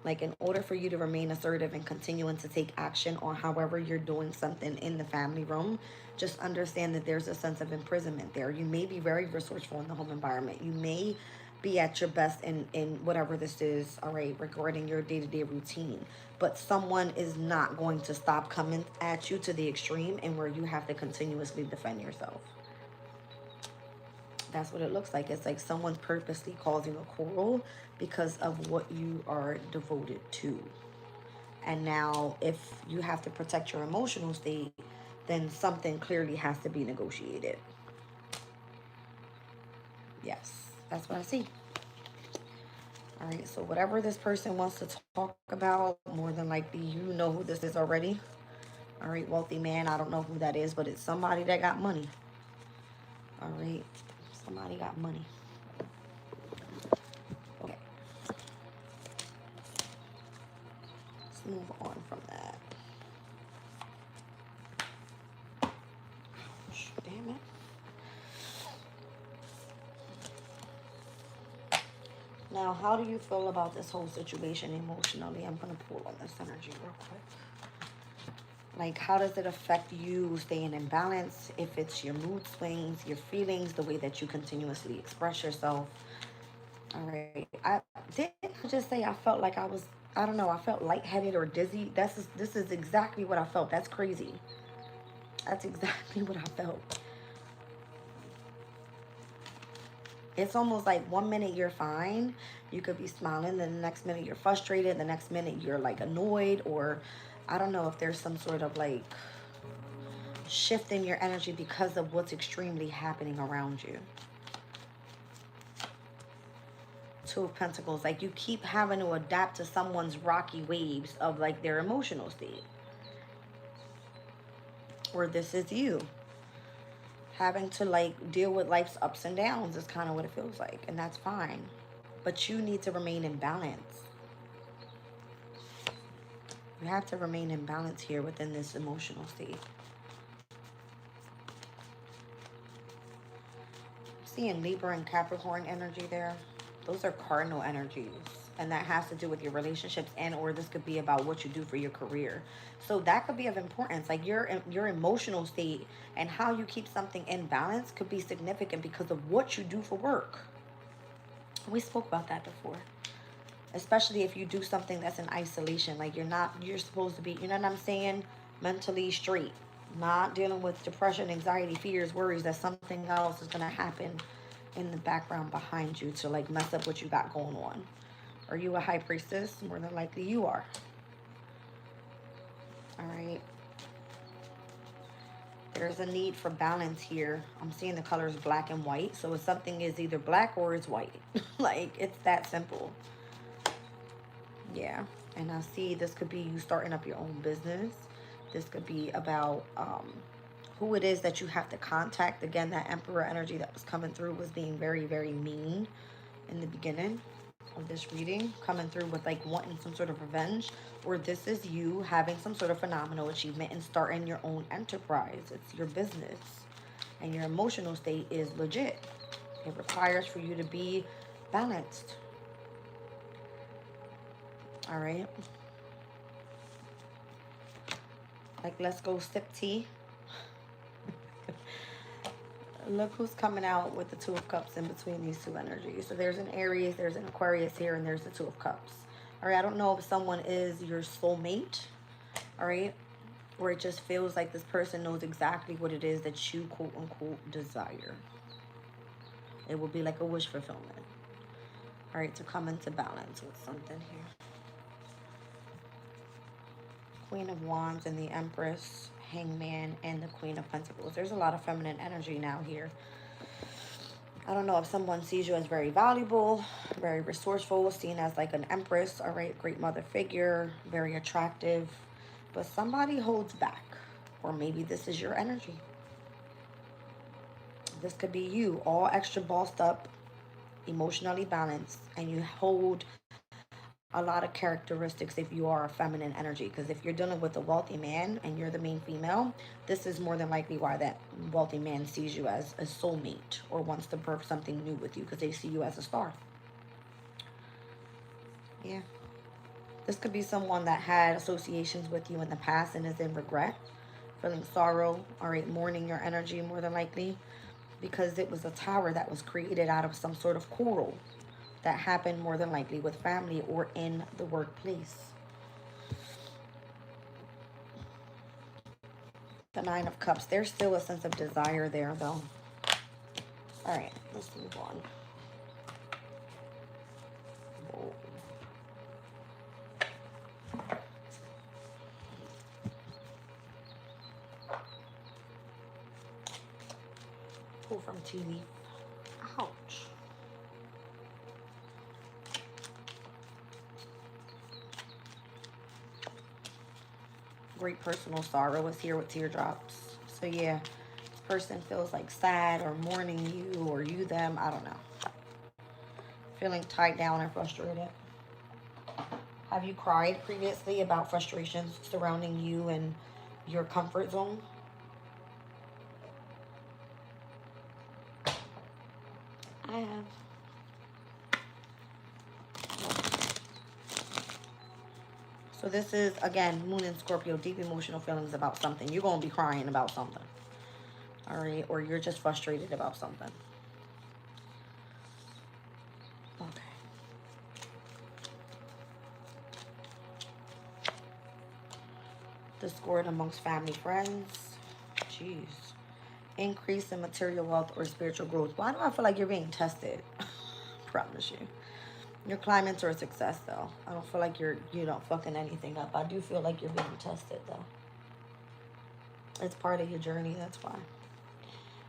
Like, in order for you to remain assertive and continuing to take action on however you're doing something in the family room, just understand that there's a sense of imprisonment there. You may be very resourceful in the home environment. You may be at your best in whatever this is, all right, regarding your day-to-day routine. But someone is not going to stop coming at you to the extreme and where you have to continuously defend yourself. That's what it looks like. It's like someone's purposely causing a quarrel because of what you are devoted to. And now if you have to protect your emotional state, then something clearly has to be negotiated. Yes, that's what I see. All right, so whatever this person wants to talk about, more than likely you know who this is already. All right, wealthy man, I don't know who that is, but it's somebody that got money. All right, somebody got money. Okay. Let's move on from that. Ouch, damn it. Now, how do you feel about this whole situation emotionally? I'm going to pull on this energy real quick. Like, how does it affect you staying in balance? If it's your mood swings, your feelings, the way that you continuously express yourself. All right. Didn't I just say I felt like I was I don't know, I felt lightheaded or dizzy. This is exactly what I felt. That's crazy. That's exactly what I felt. It's almost like 1 minute you're fine. You could be smiling. Then the next minute you're frustrated. The next minute you're like annoyed, or I don't know if there's some sort of like shift in your energy because of what's extremely happening around you. Two of Pentacles. Like you keep having to adapt to someone's rocky waves of like their emotional state. Or this is you having to like deal with life's ups and downs is kind of what it feels like. And that's fine. But you need to remain in balance. You have to remain in balance here within this emotional state. Seeing Libra and Capricorn energy there. Those are cardinal energies. And that has to do with your relationships, and or this could be about what you do for your career. So that could be of importance. Like your emotional state and how you keep something in balance could be significant because of what you do for work. We spoke about that before. Especially if you do something that's in isolation. Like you're supposed to be, you know what I'm saying? Mentally straight. Not dealing with depression, anxiety, fears, worries that something else is going to happen in the background behind you to like mess up what you got going on. Are you a high priestess? More than likely you are. All right. There's a need for balance here. I'm seeing the colors black and white. So if something is either black or it's white. Like it's that simple. Yeah. And I see this could be you starting up your own business. This could be about who it is that you have to contact. Again, that Emperor energy that was coming through was being very, very mean in the beginning of this reading, coming through with like wanting some sort of revenge, or this is you having some sort of phenomenal achievement and starting your own enterprise. It's your business and your emotional state is legit. It requires for you to be balanced. All right. Like, let's go sip tea. Look who's coming out with the Two of Cups in between these two energies. So there's an Aries, there's an Aquarius here, and there's the Two of Cups. All right, I don't know if someone is your soulmate, all right? Or it just feels like this person knows exactly what it is that you, quote unquote, desire. It will be like a wish fulfillment. All right, to come into balance with something here. Queen of Wands and the Empress, Hangman, and the Queen of Pentacles. There's a lot of feminine energy now here. I don't know if someone sees you as very valuable, very resourceful, seen as like an empress, all right, great mother figure, very attractive, but somebody holds back, or maybe this is your energy. This could be you, all extra bossed up, emotionally balanced, and you hold a lot of characteristics if you are a feminine energy. Because if you're dealing with a wealthy man and you're the main female, this is more than likely why that wealthy man sees you as a soulmate or wants to birth something new with you, because they see you as a star. Yeah. This could be someone that had associations with you in the past and is in regret, feeling sorrow, all right, mourning your energy more than likely, because it was a tower that was created out of some sort of quarrel that happened more than likely with family or in the workplace. The Nine of Cups. There's still a sense of desire there, though. All right, let's move on. Whoa. Pull from tea leaf. Ouch. Great personal sorrow is here with teardrops. So yeah, this person feels like sad or mourning you, or you them, I don't know. Feeling tied down and frustrated. Have you cried previously about frustrations surrounding you and your comfort zone? I have. So this is, again, Moon and Scorpio, deep emotional feelings about something. You're going to be crying about something. All right? Or you're just frustrated about something. Okay. Discord amongst family, friends. Jeez. Increase in material wealth or spiritual growth. Why do I feel like you're being tested? Promise you. You're climbing towards success, though. I don't feel like you don't fucking anything up. I do feel like you're being tested, though. It's part of your journey, that's why.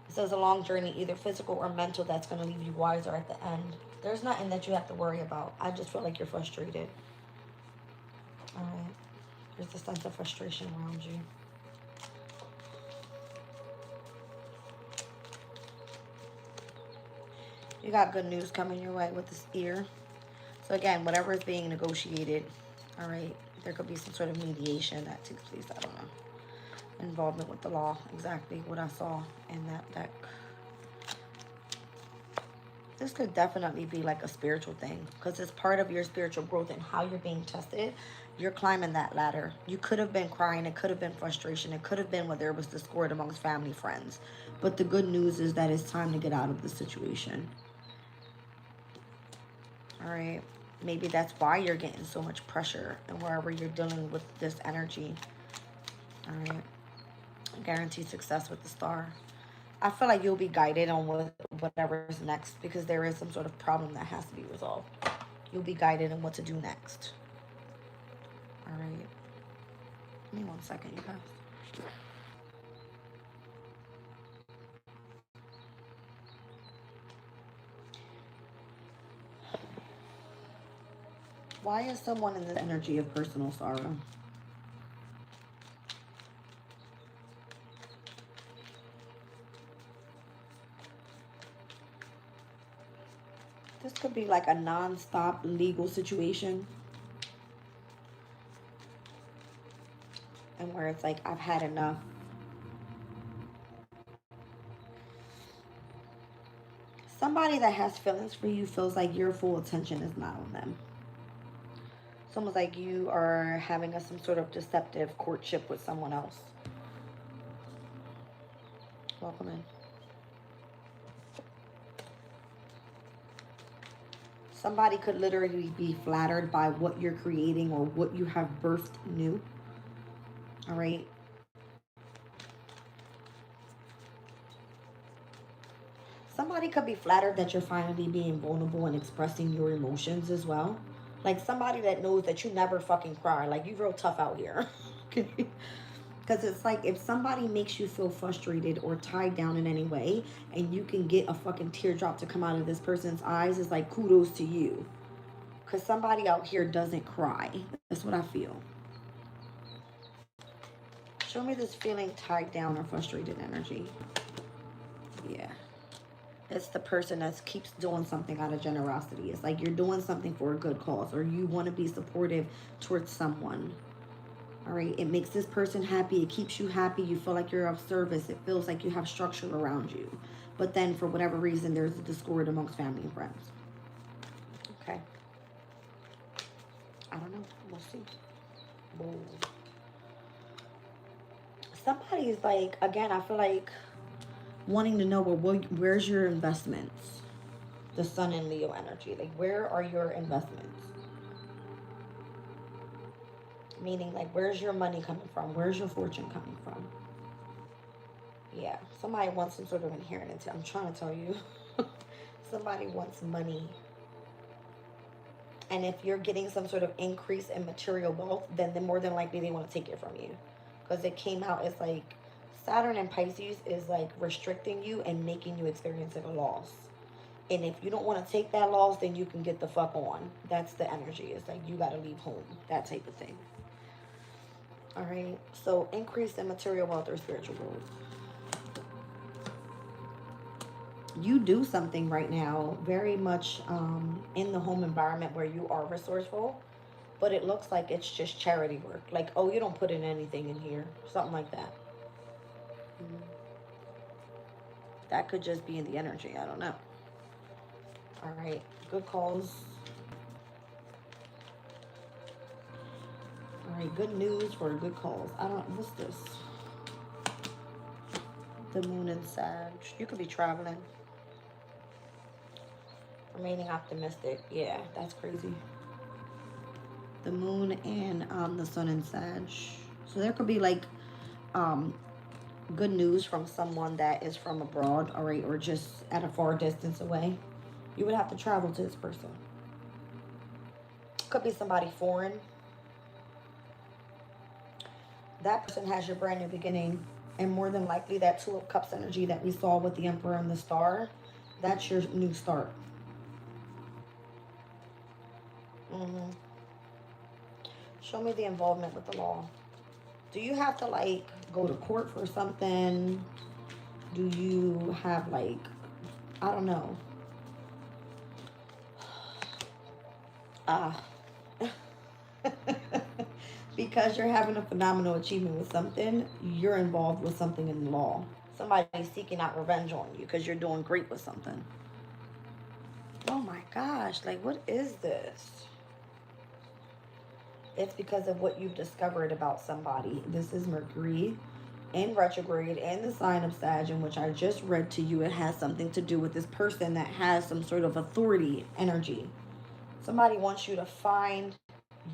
It says a long journey, either physical or mental, that's going to leave you wiser at the end. There's nothing that you have to worry about. I just feel like you're frustrated. All right. There's a sense of frustration around you. You got good news coming your way with this ear. So again, whatever is being negotiated, all right, there could be some sort of mediation that takes place. I don't know. Involvement with the law, exactly what I saw in that deck. This could definitely be like a spiritual thing because it's part of your spiritual growth and how you're being tested. You're climbing that ladder. You could have been crying. It could have been frustration. It could have been whether it was discord amongst family, friends. But the good news is that it's time to get out of the situation. All right. Maybe that's why you're getting so much pressure and wherever you're dealing with this energy. All right. Guaranteed success with the star. I feel like you'll be guided on whatever's next because there is some sort of problem that has to be resolved. You'll be guided on what to do next. All right. Give me 1 second, you guys. Why is someone in the energy of personal sorrow? This could be like a non-stop legal situation. And where it's like, I've had enough. Somebody that has feelings for you feels like your full attention is not on them. It's almost like you are having some sort of deceptive courtship with someone else. Welcome in. Somebody could literally be flattered by what you're creating or what you have birthed new. All right. Somebody could be flattered that you're finally being vulnerable and expressing your emotions as well. Like somebody that knows that you never fucking cry. Like you real tough out here. Okay. Because it's like if somebody makes you feel frustrated or tied down in any way and you can get a fucking teardrop to come out of this person's eyes, it's like kudos to you. Because somebody out here doesn't cry. That's what I feel. Show me this feeling tied down or frustrated energy. Yeah. It's the person that keeps doing something out of generosity. It's like you're doing something for a good cause or you want to be supportive towards someone. All right. It makes this person happy. It keeps you happy. You feel like you're of service. It feels like you have structure around you. But then for whatever reason, there's a discord amongst family and friends. Okay. I don't know. We'll see. Whoa. Somebody's like, again, I feel like wanting to know, well, where's your investments? The Sun and Leo energy. Like, where are your investments? Meaning, like, where's your money coming from? Where's your fortune coming from? Yeah. Somebody wants some sort of inheritance. I'm trying to tell you. Somebody wants money. And if you're getting some sort of increase in material wealth, then more than likely they want to take it from you. Because it came out as like Saturn and Pisces is like restricting you and making you experience like a loss. And if you don't want to take that loss, then you can get the fuck on. That's the energy. It's like you got to leave home. That type of thing. All right. So increase in material wealth or spiritual growth. You do something right now very much in the home environment where you are resourceful. But it looks like it's just charity work. Like, oh, you don't put in anything in here. Something like that. That could just be in the energy. I don't know. All right. Good calls. All right. Good news for good calls. What's this? The Moon and Sag. You could be traveling. Remaining optimistic. Yeah, that's crazy. The Moon and the Sun and Sag. So there could be like good news from someone that is from abroad, all right, or just at a far distance away. You would have to travel to this person. Could be somebody foreign. That person has your brand new beginning, and more than likely that Two of Cups energy that we saw with the Emperor and the Star, that's your new start. Show me the involvement with the law. Do you have to like go to court for something? Do you have like, I don't know. Because you're having a phenomenal achievement with something, you're involved with something in law. Somebody's seeking out revenge on you because you're doing great with something. Oh my gosh, like what is this? It's because of what you've discovered about somebody. This is Mercury in retrograde and the sign of Sag, in which I just read to you. It has something to do with this person that has some sort of authority energy. Somebody wants you to find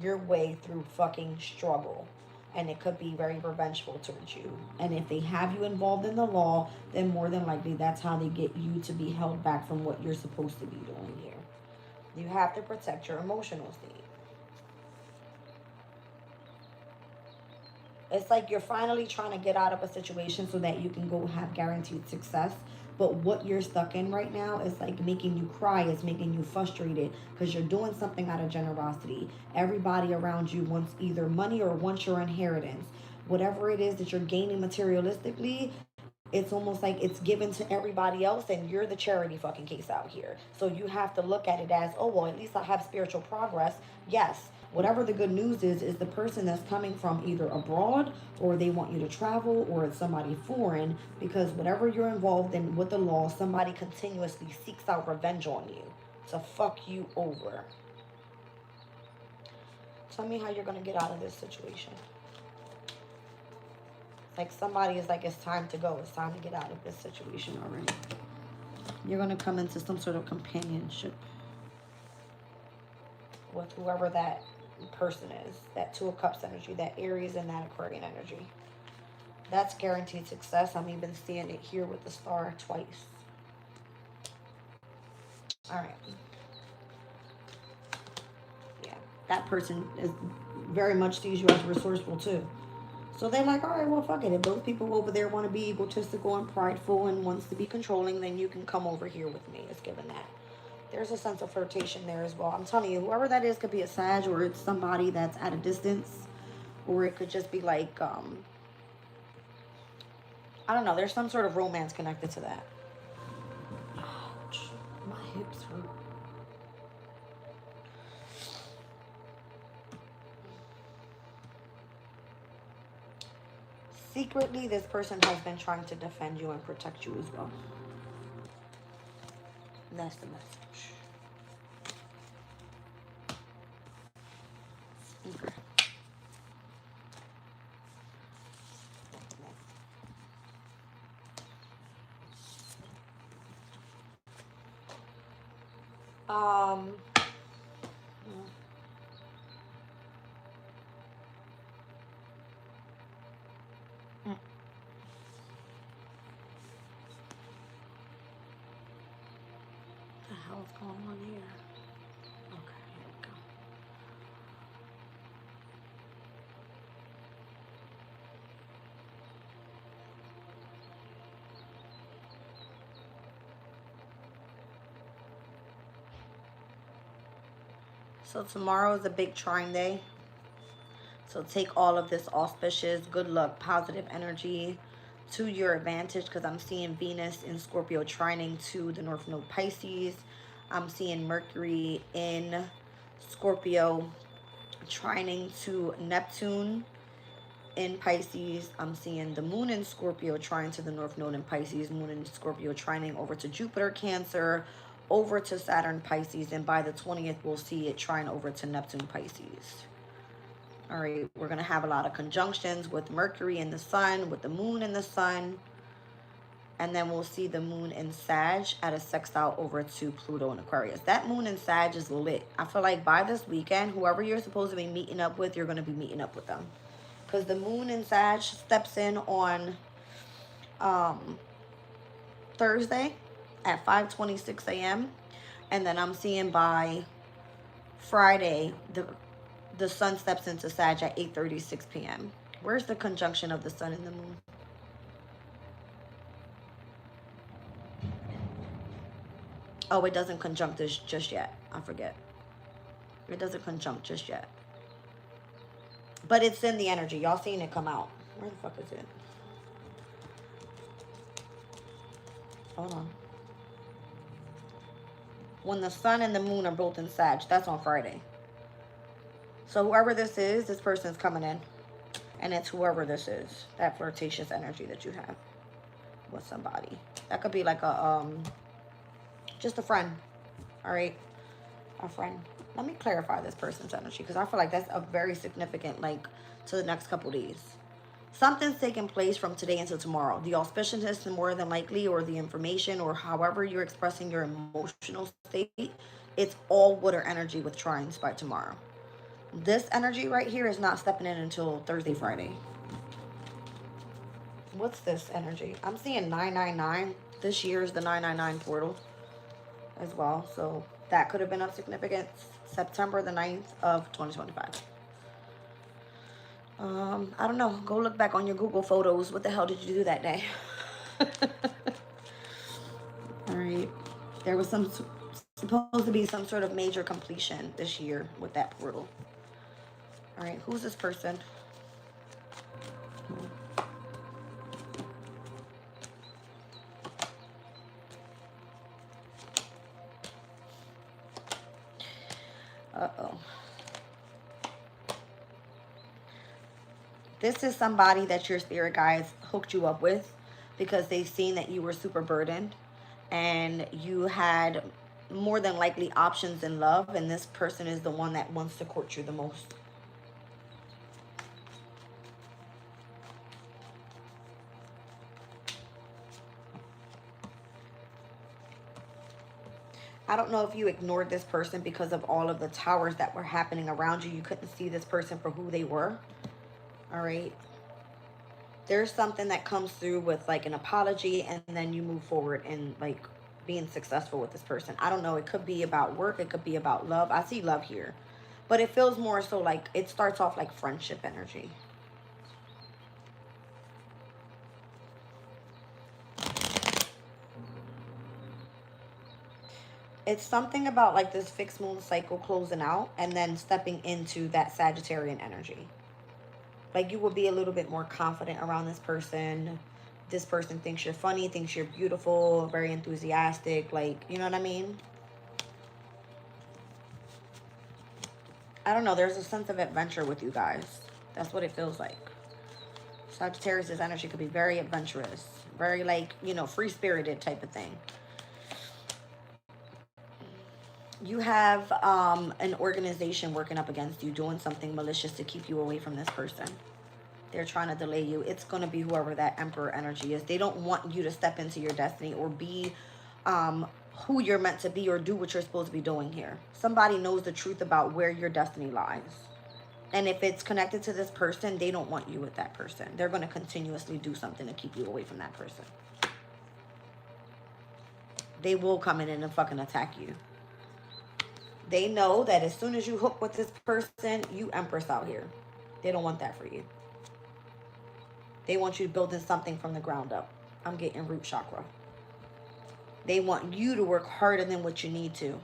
your way through fucking struggle. And it could be very revengeful towards you. And if they have you involved in the law, then more than likely that's how they get you to be held back from what you're supposed to be doing here. You have to protect your emotional state. It's like you're finally trying to get out of a situation so that you can go have guaranteed success. But what you're stuck in right now is like making you cry, it's making you frustrated because you're doing something out of generosity. Everybody around you wants either money or wants your inheritance. Whatever it is that you're gaining materialistically, it's almost like it's given to everybody else and you're the charity fucking case out here. So you have to look at it as, oh, well, at least I have spiritual progress. Yes, whatever the good news is the person that's coming from either abroad or they want you to travel or it's somebody foreign, because whatever you're involved in with the law, somebody continuously seeks out revenge on you to fuck you over. Tell me how you're going to get out of this situation. Like somebody is like, it's time to go. It's time to get out of this situation already. You're going to come into some sort of companionship with whoever that person is. That Two of Cups energy, that Aries and that Aquarian energy. That's guaranteed success. I'm even seeing it here with the Star twice. All right. Yeah. That person is very much sees you as resourceful too. So they're like, all right, well, fuck it. If those people over there want to be egotistical and prideful and wants to be controlling, then you can come over here with me. It's given that. There's a sense of flirtation there as well. I'm telling you, whoever that is could be a Sag, or it's somebody that's at a distance, or it could just be like, I don't know. There's some sort of romance connected to that. Ouch. My hips hurt. Secretly, this person has been trying to defend you and protect you as well. That's the message. Okay. What the hell is going on here? Okay, here we go. So tomorrow is a big trine day. So take all of this auspicious, good luck, positive energy to your advantage, because I'm seeing Venus in Scorpio trining to the North Node Pisces. I'm seeing Mercury in Scorpio trining to Neptune in Pisces. I'm seeing the Moon in Scorpio trining to the North Node in Pisces. Moon in Scorpio trining over to Jupiter, Cancer, over to Saturn, Pisces. And by the 20th, we'll see it trine over to Neptune, Pisces. All right, we're going to have a lot of conjunctions with Mercury and the Sun, with the Moon and the Sun. And then we'll see the Moon in Sag at a sextile over to Pluto in Aquarius. That Moon in Sag is lit. I feel like by this weekend, whoever you're supposed to be meeting up with, you're going to be meeting up with them. because the moon in Sag steps in on Thursday at 5:26 a.m. and then I'm seeing by Friday the sun steps into Sag at 8:36 p.m. Where's the conjunction of the sun and the moon? Oh, it doesn't conjunct this just yet. I forget. It doesn't conjunct just yet. But it's in the energy. Y'all seen it come out. Where the fuck is it? Hold on. When the sun and the moon are both in Sag, that's on Friday. So whoever this is, this person's coming in. And it's whoever this is. That flirtatious energy that you have with somebody. That could be like a, just a friend. All right? A friend. Let me clarify this person's energy, because I feel like that's a very significant, like, to the next couple days. Something's taking place from today until tomorrow. The auspiciousness, more than likely, or the information, or however you're expressing your emotional state, it's all water energy with trines by tomorrow. This energy right here is not stepping in until Thursday, Friday. What's this energy? I'm seeing 999. This year is the 999 portal as well. So that could have been of significance. September the 9th of 2025. I don't know. Go look back on your Google photos. What the hell did you do that day? All right. There was supposed to be some sort of major completion this year with that portal. All right. Who's this person? Uh-oh. This is somebody that your spirit guides hooked you up with because they've seen that you were super burdened and you had more than likely options in love, and this person is the one that wants to court you the most. I don't know if you ignored this person because of all of the towers that were happening around you. You couldn't see this person for who they were. All right. There's something that comes through with like an apology, and then you move forward and like being successful with this person. I don't know. It could be about work. It could be about love. I see love here, but it feels more so like it starts off like friendship energy. It's something about like this fixed moon cycle closing out and then stepping into that Sagittarian energy. Like you will be a little bit more confident around this person. This person thinks you're funny, thinks you're beautiful, very enthusiastic. Like, you know what I mean? I don't know. There's a sense of adventure with you guys. That's what it feels like. Sagittarius' energy could be very adventurous. Very like, you know, free-spirited type of thing. You have an organization working up against you, doing something malicious to keep you away from this person. They're trying to delay you. It's going to be whoever that Emperor energy is. They don't want you to step into your destiny or be who you're meant to be or do what you're supposed to be doing here. Somebody knows the truth about where your destiny lies. And if it's connected to this person, they don't want you with that person. They're going to continuously do something to keep you away from that person. They will come in and fucking attack you. They know that as soon as you hook with this person, you Empress out here. They don't want that for you. They want you building something from the ground up. I'm getting root chakra. They want you to work harder than what you need to.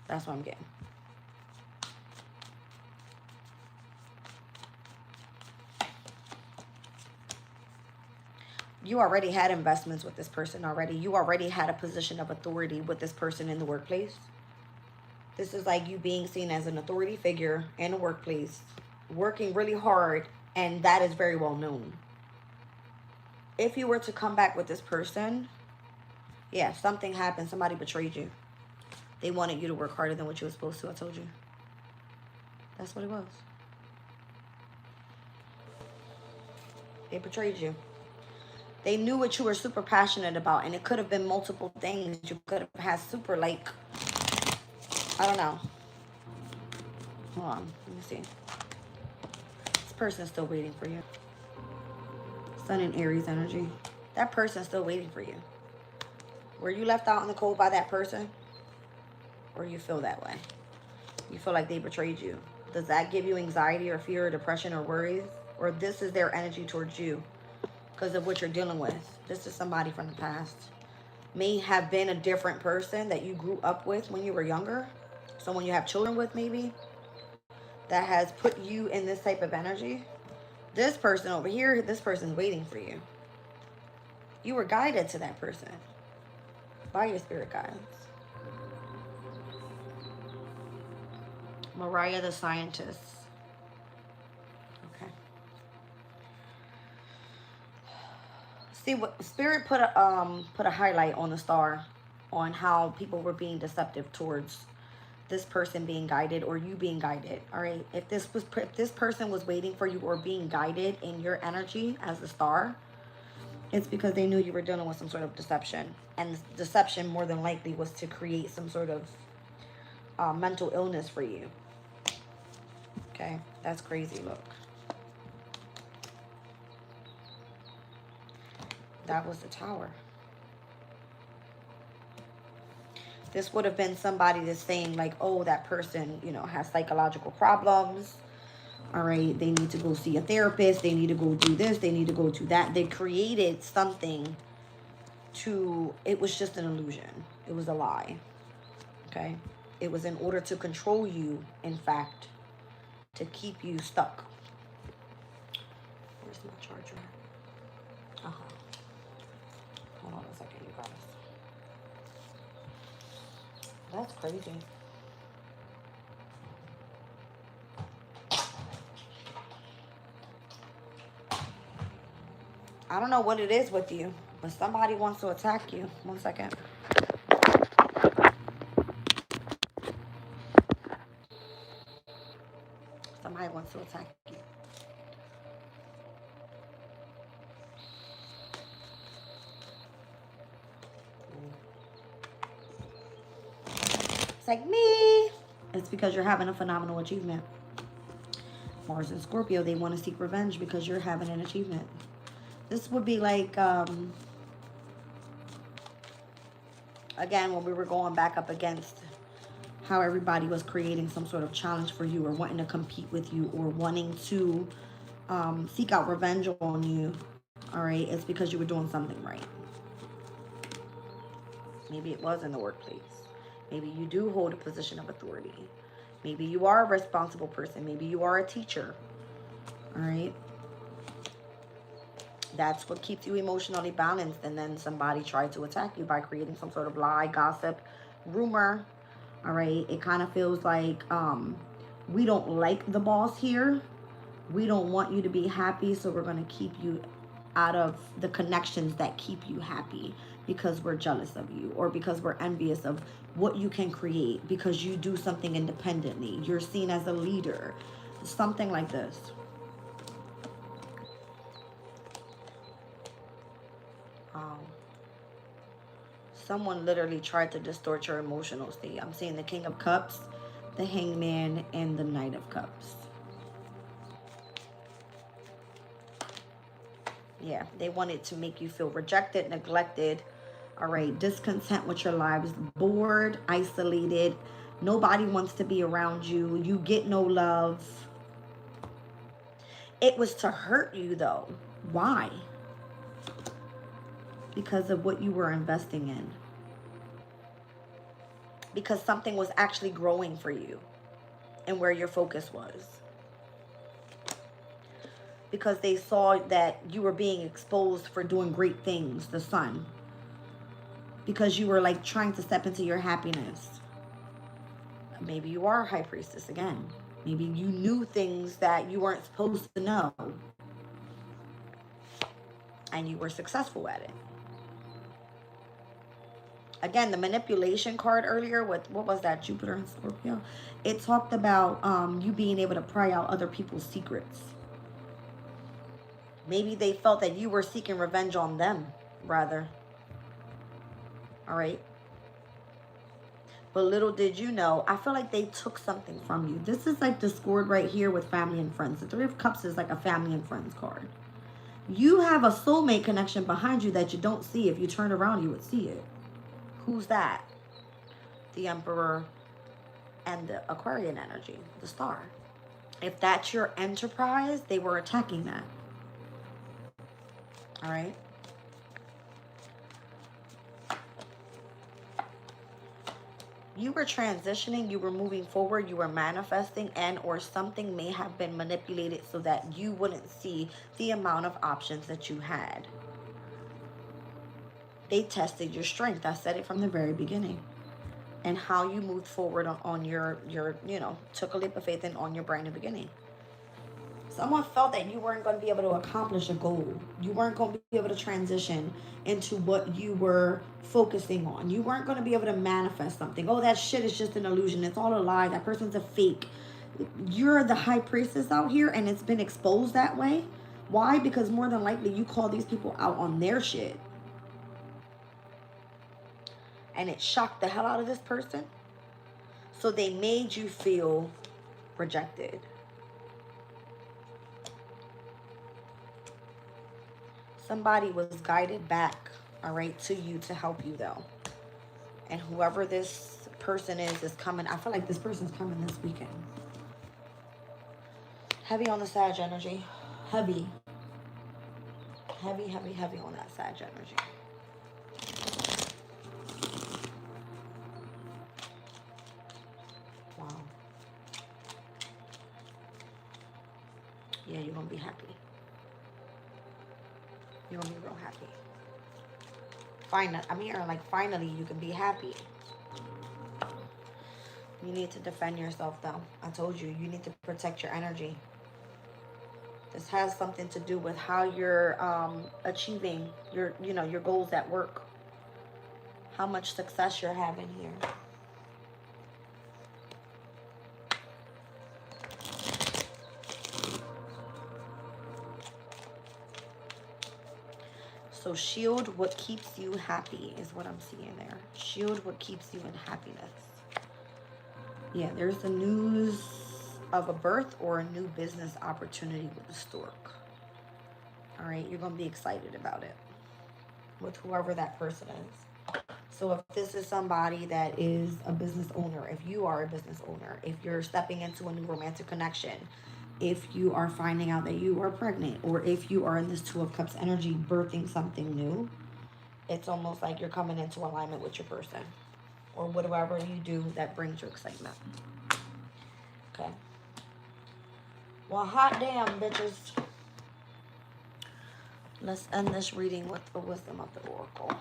That's what I'm getting. You already had investments with this person already. You already had a position of authority with this person in the workplace. This is like you being seen as an authority figure in the workplace, working really hard, and that is very well known. If you were to come back with this person, yeah, something happened. Somebody betrayed you. They wanted you to work harder than what you were supposed to. I told you. That's what it was. They betrayed you. They knew what you were super passionate about, and it could have been multiple things. You could have had super, like, I don't know. Hold on. Let me see. This person's still waiting for you. Sun and Aries energy. That person's still waiting for you. Were you left out in the cold by that person? Or you feel that way? You feel like they betrayed you? Does that give you anxiety or fear or depression or worries? Or this is their energy towards you because of what you're dealing with? This is somebody from the past. May have been a different person that you grew up with when you were younger. Someone you have children with maybe. That has put you in this type of energy. This person over here, this person's waiting for you. You were guided to that person by your spirit guides. Mariah the Scientist. Okay. See what Spirit put a highlight on the star on how people were being deceptive towards this person being guided or you being guided. All right. If this person was waiting for you or being guided in your energy as the star, it's because they knew you were dealing with some sort of deception. And deception more than likely was to create some sort of mental illness for you. Okay, that's crazy. Look, that was the Tower. This would have been somebody that's saying like, oh, that person, you know, has psychological problems. All right, they need to go see a therapist. They need to go do this. They need to go do that. They created something to, it was just an illusion. It was a lie. Okay, it was in order to control you, in fact, to keep you stuck. Where's my charger? Hold on a second, you guys. That's crazy. I don't know what it is with you, but somebody wants to attack you. 1 second. Somebody wants to attack you. It's like me. It's because you're having a phenomenal achievement. Mars and Scorpio, they want to seek revenge because you're having an achievement. This would be like, again, when we were going back up against how everybody was creating some sort of challenge for you or wanting to compete with you or wanting to seek out revenge on you. All right, it's because you were doing something right. Maybe it was in the workplace. Maybe you do hold a position of authority. Maybe you are a responsible person. Maybe you are a teacher. All right. That's what keeps you emotionally balanced. And then somebody tried to attack you by creating some sort of lie, gossip, rumor. All right. It kind of feels like we don't like the boss here. We don't want you to be happy. So we're going to keep you out of the connections that keep you happy because we're jealous of you or because we're envious of what you can create because you do something independently. You're seen as a leader. Something like this. Someone literally tried to distort your emotional state. I'm seeing the King of Cups, the Hangman, and the Knight of Cups. Yeah, they wanted to make you feel rejected, neglected, all right, discontent with your lives, bored, isolated. Nobody wants to be around you. You get no love. It was to hurt you, though. Why? Because of what you were investing in. Because something was actually growing for you and where your focus was. Because they saw that you were being exposed for doing great things, the Sun. Because you were like trying to step into your happiness. Maybe you are a high priestess again. Maybe you knew things that you weren't supposed to know. And you were successful at it. Again, the manipulation card earlier with, what was that, Jupiter and Scorpio? It talked about you being able to pry out other people's secrets. Maybe they felt that you were seeking revenge on them, rather. All right. But little did you know, I feel like they took something from you. This is like discord right here with family and friends. The Three of Cups is like a family and friends card. You have a soulmate connection behind you that you don't see. If you turn around, you would see it. Who's that? The Emperor and the Aquarian energy, the star. If that's your enterprise, they were attacking that. All right? You were transitioning, you were moving forward, you were manifesting, and or something may have been manipulated so that you wouldn't see the amount of options that you had. They tested your strength. I said it from the very beginning. And how you moved forward on your took a leap of faith and on your brand new beginning. Someone felt that you weren't going to be able to accomplish a goal. You weren't going to be able to transition into what you were focusing on. You weren't going to be able to manifest something. Oh, that shit is just an illusion. It's all a lie. That person's a fake. You're the high priestess out here, and it's been exposed that way. Why? Because more than likely you call these people out on their shit. And it shocked the hell out of this person. So they made you feel rejected. Somebody was guided back, all right, to you to help you, though. And whoever this person is coming. I feel like this person's coming this weekend. Heavy on the Sag energy. Heavy. Heavy, heavy, heavy on that Sag energy. Wow. Yeah, you're going to be happy. You're going to be real happy. I'm hearing like finally you can be happy. You need to defend yourself though. I told you, you need to protect your energy. This has something to do with how you're achieving your goals at work. How much success you're having here. So shield what keeps you happy is what I'm seeing there. Shield what keeps you in happiness. Yeah, there's the news of a birth or a new business opportunity with the stork. All right, you're going to be excited about it with whoever that person is. So if this is somebody that is a business owner, if you are a business owner, if you're stepping into a new romantic connection, if you are finding out that you are pregnant, or if you are in this Two of Cups energy birthing something new, it's almost like you're coming into alignment with your person or whatever you do that brings you excitement. Okay. Well, hot damn, bitches. Let's end this reading with the wisdom of the oracle.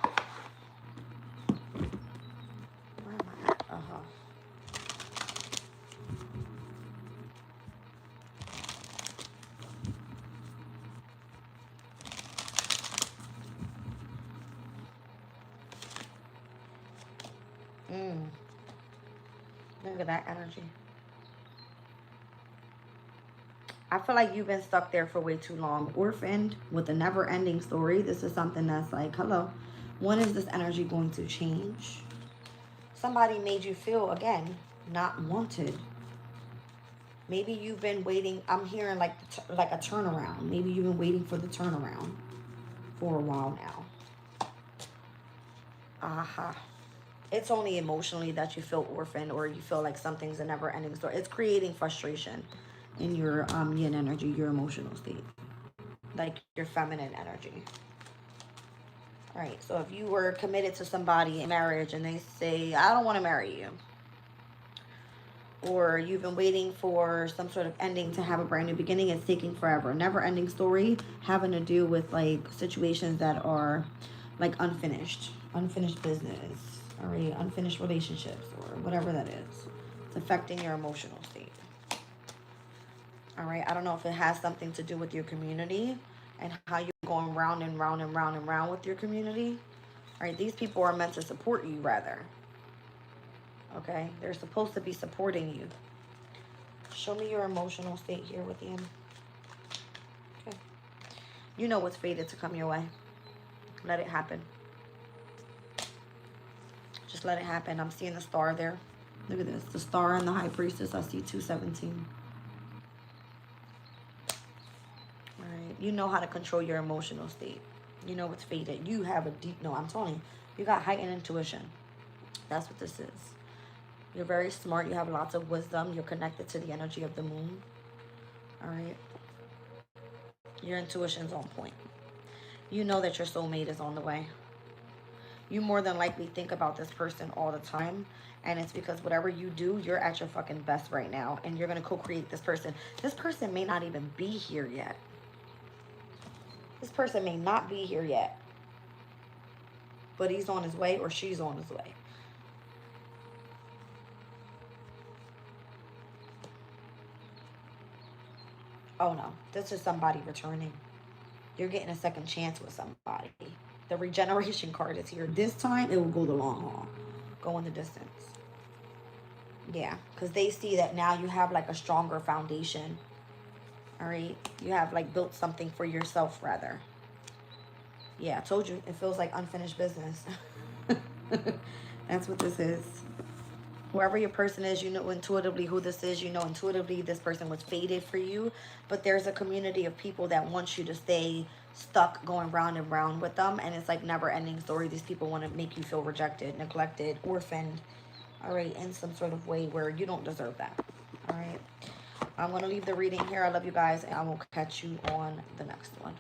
Where am I at? Look at that energy. I feel like you've been stuck there for way too long. Orphaned with a never-ending story. This is something that's like, hello, when is this energy going to change? Somebody made you feel, again, not wanted. Maybe you've been waiting. I'm hearing like a turnaround. Maybe you've been waiting for the turnaround for a while now. Aha. It's only emotionally that you feel orphaned or you feel like something's a never-ending story. It's creating frustration in your yin energy, your emotional state, like your feminine energy. All right, so if you were committed to somebody in marriage and they say, I don't want to marry you, or you've been waiting for some sort of ending to have a brand new beginning, it's taking forever. Never-ending story having to do with like situations that are like unfinished business, or unfinished relationships, or whatever that is. It's affecting your emotional state. All right, I don't know if it has something to do with your community and how you're going round and round and round and round with your community. All right, these people are meant to support you, rather. Okay, they're supposed to be supporting you. Show me your emotional state here with him. Okay, you know what's fated to come your way. Let it happen. Just let it happen. I'm seeing the star there. Look at this. The star and the high priestess. I see 217. All right. You know how to control your emotional state. You know what's fated. You have a deep, no, I'm telling you. You got heightened intuition. That's what this is. You're very smart. You have lots of wisdom. You're connected to the energy of the moon. All right. Your intuition's on point. You know that your soulmate is on the way. You more than likely think about this person all the time. And it's because whatever you do, you're at your fucking best right now. And you're going to co-create this person. This person may not even be here yet. This person may not be here yet. But he's on his way or she's on his way. Oh no, this is somebody returning. You're getting a second chance with somebody. The regeneration card is here. This time it will go the long haul. Go in the distance. Yeah, because they see that now you have like a stronger foundation. All right. You have like built something for yourself rather. Yeah, I told you. It feels like unfinished business. That's what this is. Whoever your person is, you know intuitively who this is. You know intuitively this person was fated for you. But there's a community of people that wants you to stay stuck going round and round with them. And it's like never ending story. These people want to make you feel rejected, neglected, orphaned. All right, in some sort of way where you don't deserve that. All right. I'm going to leave the reading here. I love you guys. And I will catch you on the next one.